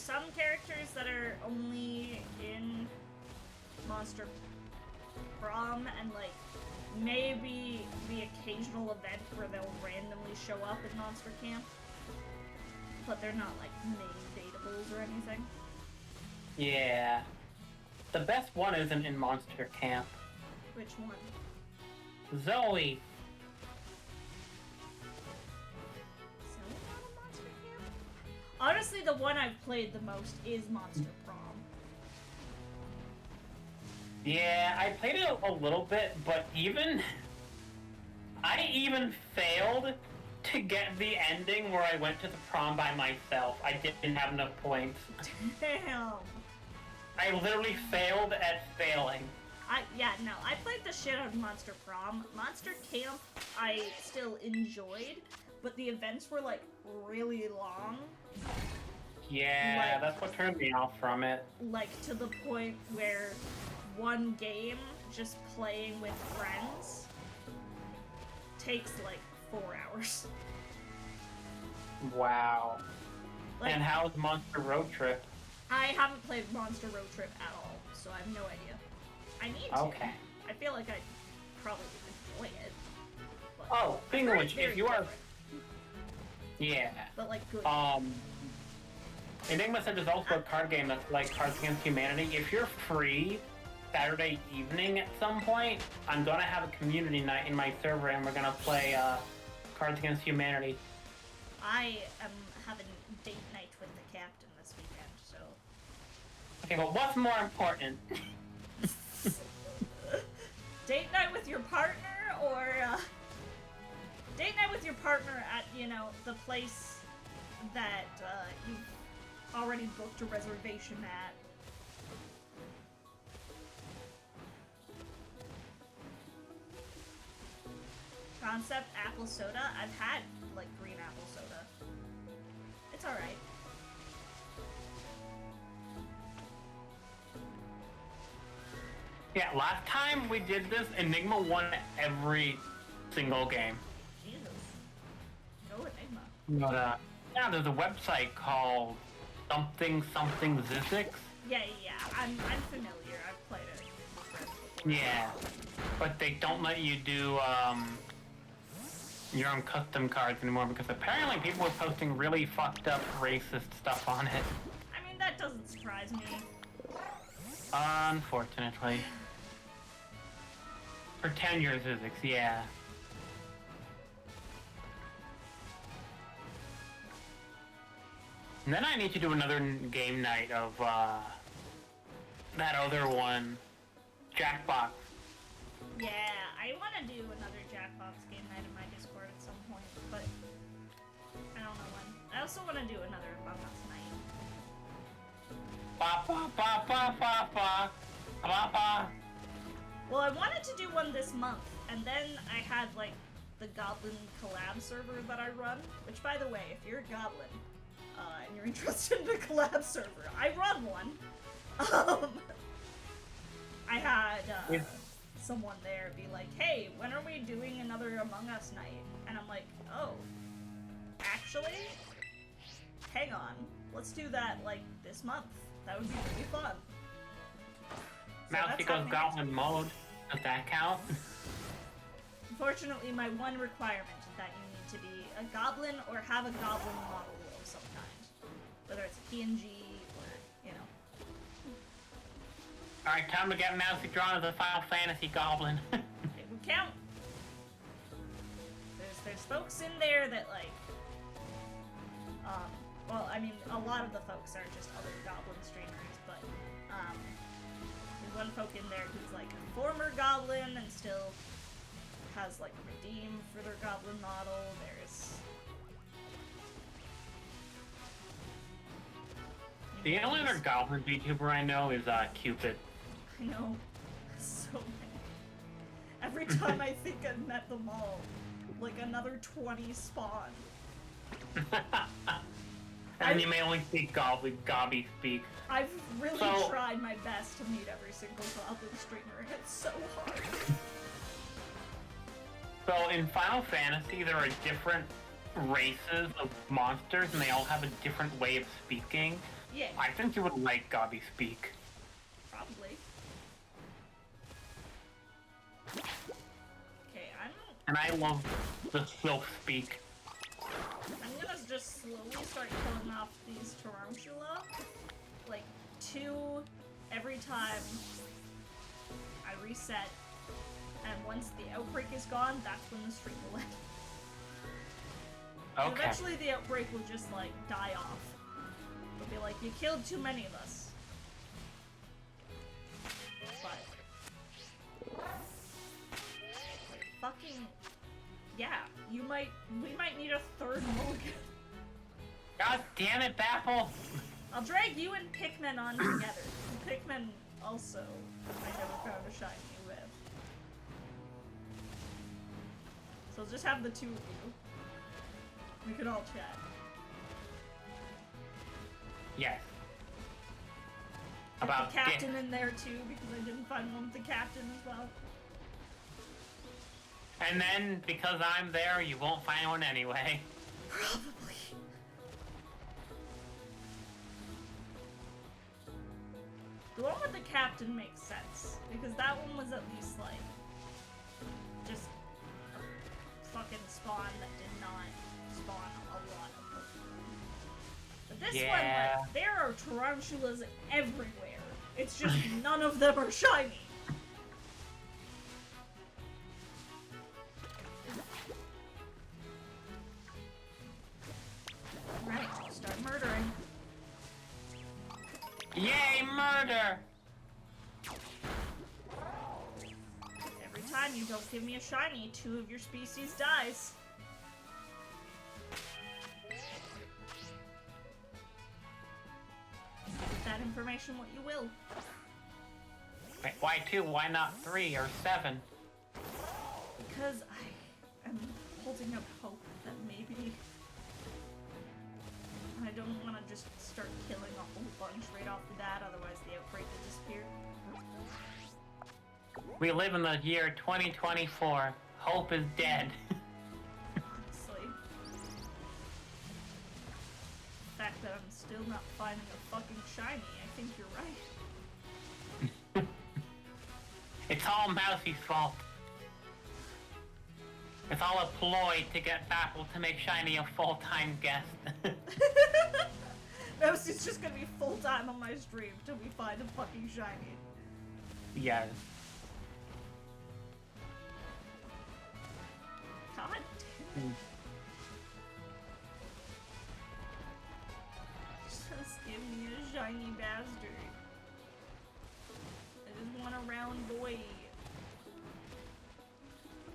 some characters that are only in Monster Prom and like maybe the occasional event where they'll randomly show up in Monster Camp. But they're not like main datables or anything. Yeah. The best one isn't in Monster Camp. Which one? Zoe. Zoe not a Monster Camp? Honestly, the one I've played the most is Monster Prom. Yeah, I played it a little bit, but I even failed to get the ending where I went to the prom by myself. I didn't have enough points. Damn. I literally failed at failing. I played the shit out of Monster Prom. Monster Camp, I still enjoyed, but the events were like really long. Yeah, Like- that's what turned me off from it. Like to the point where one game, just playing with friends, takes like 4 hours. Wow. Like, And how's Monster Road Trip? I haven't played Monster Road Trip at all, so I have no idea. I need to. Okay. I feel like I'd probably enjoy it. But Oh, I've speaking heard of it's which, if very you are... different, Yeah. but like good. Enigma said there's also a card game that's like Cards Against Humanity. If you're free Saturday evening at some point, I'm gonna have a community night in my server and we're gonna play Cards Against Humanity. I am having date night with the captain this weekend, so... Okay, but what's more important? Date night with your partner, or, date night with your partner at, the place that, you've already booked a reservation at. concept apple soda. I've had, like, green apple soda. It's alright. Yeah, last time we did this, Enigma won every single game. Jesus. Go Enigma. But, yeah, there's a website called something Zizix. Yeah, I'm familiar. I've played it with friends before. Yeah, but they don't let you do, your own custom cards anymore because apparently people were posting really fucked up racist stuff on it. I mean, that doesn't surprise me. Unfortunately. Pretend you're Zizix, yeah. And then I need to do another game night of, that other one, Jackbox. Yeah, I want to do another Jackbox game night in my Discord at some point, but I don't know when. I also want to do another Among Us night. Ba ba ba ba ba ba ba ba. Well, I wanted to do one this month, and then I had, like, the Goblin collab server that I run, which, by the way, if you're a Goblin, and you're interested in the collab server, I run one. I had, someone there be like, hey, when are we doing another Among Us night? And I'm like, oh, actually, hang on, let's do that, like, this month. That would be pretty fun. Mousy goes Goblin mode. Does that count? Unfortunately, my one requirement is that you need to be a goblin or have a goblin model of some kind. Whether it's a PNG or, you know. Alright, time to get Mousy drawn as a Final Fantasy Goblin. It would count. There's folks in there that, like, well, I mean, a lot of the folks are just other goblin streamers, but, there's one folk in there who's, like, a former goblin and still has, like, redeem for their goblin model. There's... The only other Goblin VTuber I know is, Cupid. I know. So many. Every time I think I've met them all, like, another 20 spawn. And you may only speak Gobby speak. I've really tried my best to meet every single goblin streamer, and it's so hard. So in Final Fantasy, there are different races of monsters, and they all have a different way of speaking. Yeah. I think you would like Gobby speak. Probably. Okay, And I love the Sylph speak. I'm gonna just slowly start killing off these Tarantula. Like, 2 every time I reset. And once the outbreak is gone, that's when the stream will end. Okay. And eventually the outbreak will just, like, die off. It'll be like, you killed too many of us. But... fucking... yeah, we might need a 3rd mulligan. God damn it, Baffle! I'll drag you and Pikmin on together. Pikmin also, I never found a shiny with. So just have the 2 of you. We can all chat. Yes. Get About the captain in there too, because I didn't find one with the captain as well. And then, because I'm there, you won't find one anyway. Probably. The one with the captain makes sense, because that one was at least, like, just a fucking spawn that did not spawn a lot of Pokemon. But this one, like, there are tarantulas everywhere. It's just none of them are shiny. Right, start murdering. Yay, murder! Every time you don't give me a shiny, 2 of your species dies. With that information, what you will. Wait, why 2? Why not 3 or 7? Because I am holding up hope that maybe I don't want to just start killing a whole bunch right off the bat, otherwise the outbreak will disappear. We live in the year 2024. Hope is dead. Honestly. The fact that I'm still not finding a fucking shiny, I think you're right. It's all Mousy's fault. It's all a ploy to get Baffle to make Shiny a full-time guest. Mousy's just gonna be full-time on my stream till we find a fucking shiny. Yes. God damn it. Just give me a shiny bastard. I just want a round boy.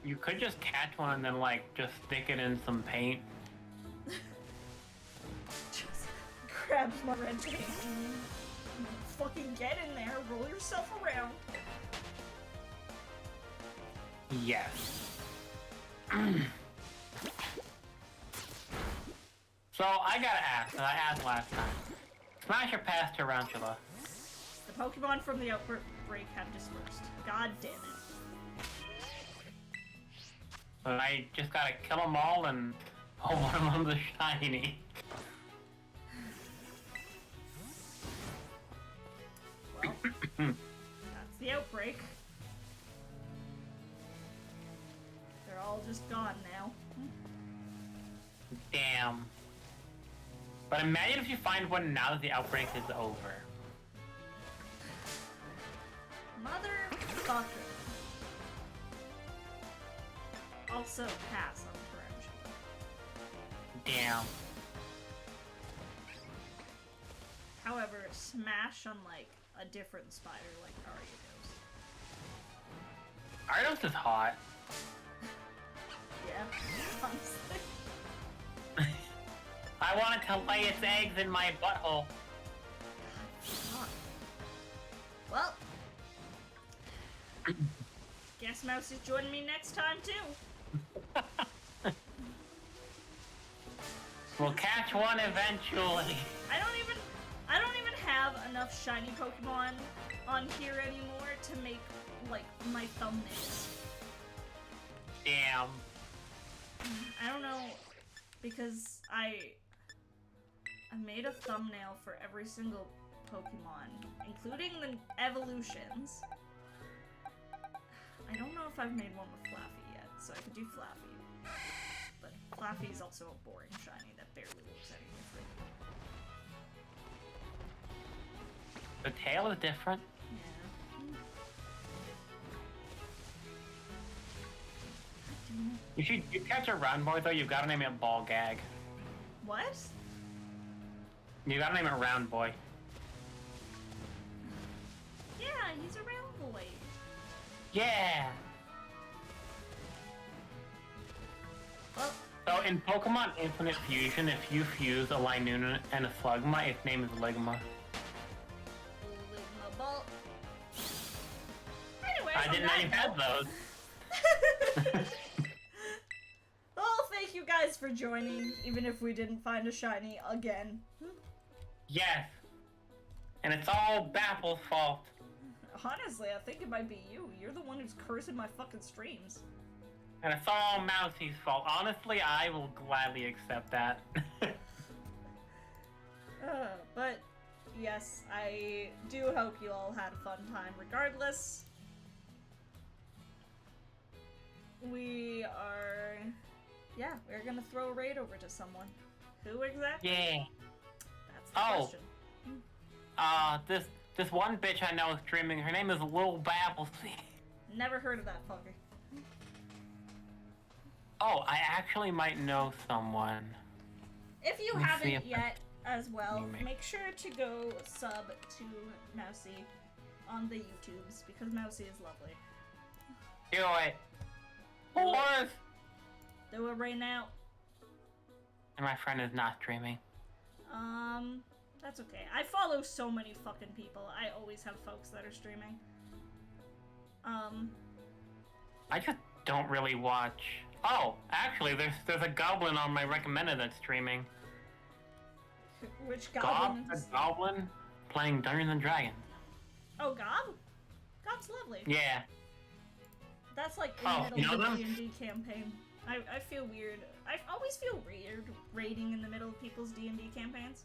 You could just catch one and then, like, just stick it in some paint. Just grabs my red paint. Fucking get in there, roll yourself around. Yes. So, I gotta ask, and I asked last time. Smash or pass Tarantula? The Pokemon from the outbreak have dispersed. God damn it. But I just gotta kill them all and hold one of them the shiny. Well, that's the outbreak. They're all just gone now. Damn. But imagine if you find one now that the outbreak is over. Motherfucker. Also pass on Tarantula. Damn. However, smash on like a different spider like Ariados. Ardos is hot. Yeah, honestly. I want it to lay its eggs in my butthole. Fuck. Well, guess Mousy's joining me next time too. We'll catch one eventually. I don't even have enough shiny Pokemon on here anymore to make like my thumbnails. Damn. I don't know, because I made a thumbnail for every single Pokemon, including the evolutions. I don't know if I've made one with Flaffy yet, so I could do Flaffy. But Flaffy is also a boring shiny that barely looks any different. The tail is different. Yeah. You catch a round boy though, you've gotta name it Ball Gag. What? You gotta name it Round Boy. Yeah, he's a round boy. Yeah! Well, So in Pokemon Infinite Fusion, if you fuse a Linoon and a Slugma, its name is Ligma. Ligma Bolt. Anyways, I didn't know you had those. Well, thank you guys for joining, even if we didn't find a shiny again. Yes. And it's all Baffle's fault. Honestly, I think it might be you. You're the one who's cursing my fucking streams. And it's all Mousy's fault. Honestly, I will gladly accept that. But, yes, I do hope you all had a fun time regardless. We're gonna throw a raid over to someone. Who exactly? Yeah. That's the question. This one bitch I know is streaming. Her name is Lil Babblesy. Never heard of that fucker. Oh, I actually might know someone. If you Let me see haven't if yet as well, Maybe. make sure to go sub to Mousy on the YouTubes, because Mousy is lovely. Do it. Horse! Do it right now. And my friend is not streaming. That's okay. I follow so many fucking people. I always have folks that are streaming. I just don't really watch Oh, actually, there's a goblin on my recommended that's streaming. Which goblin? A goblin playing Dungeons and Dragons. Oh, Gob? Gob's lovely. Yeah. That's like in the middle of the D&D campaign. I feel weird. I always feel weird raiding in the middle of people's D&D campaigns.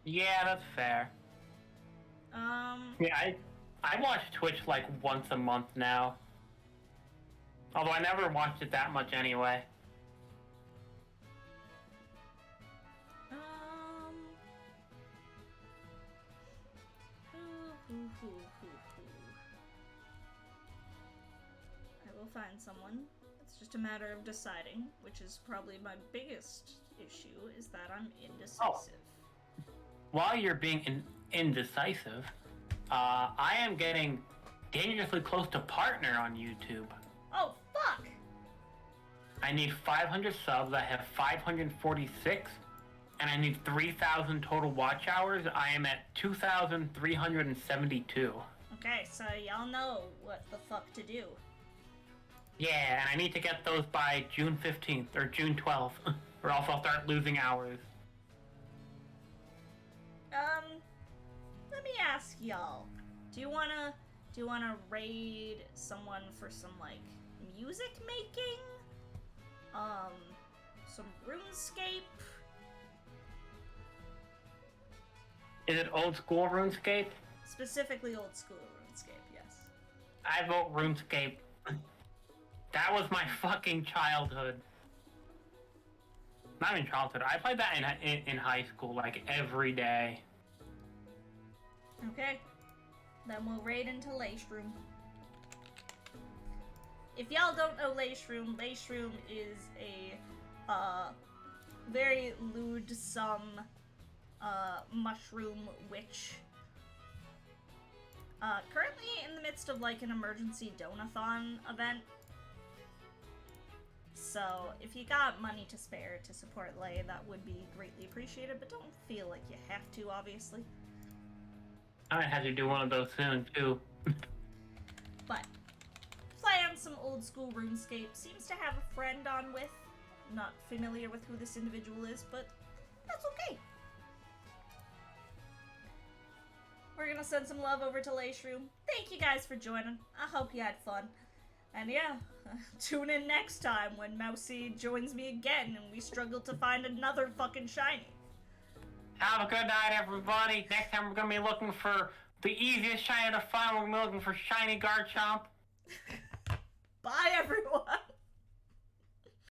Yeah, that's fair. Yeah, I watch Twitch like once a month now. Although I never watched it that much anyway. I will find someone. It's just a matter of deciding, which is probably my biggest issue, is that I'm indecisive. Oh. While you're being indecisive, I am getting dangerously close to partner on YouTube. Oh, fuck! I need 500 subs, I have 546, and I need 3,000 total watch hours. I am at 2,372. Okay, so y'all know what the fuck to do. Yeah, and I need to get those by June 15th, or June 12th, or else I'll start losing hours. Let me ask y'all. Do you wanna raid someone for some, like, music making? Some RuneScape? Is it old school RuneScape? Specifically old school RuneScape, yes. I vote RuneScape. That was my fucking childhood. Not even childhood. I played that in high school, like, every day. Okay. Then we'll raid into Laishroom. If y'all don't know Laishroom is a, very lewd-some, mushroom witch. Currently in the midst of, like, an emergency donathon event. So, if you got money to spare to support Lay, that would be greatly appreciated, but don't feel like you have to, obviously. I might have to do one of those soon, too. But, playing some old school RuneScape, seems to have a friend on with. Not familiar with who this individual is, but that's okay. We're gonna send some love over to Laishroom. Thank you guys for joining. I hope you had fun. And yeah, tune in next time when Mousy joins me again and we struggle to find another fucking shiny. Have a good night, everybody. Next time we're gonna be looking for the easiest shiny to find. We're gonna be looking for shiny Garchomp. Bye, everyone.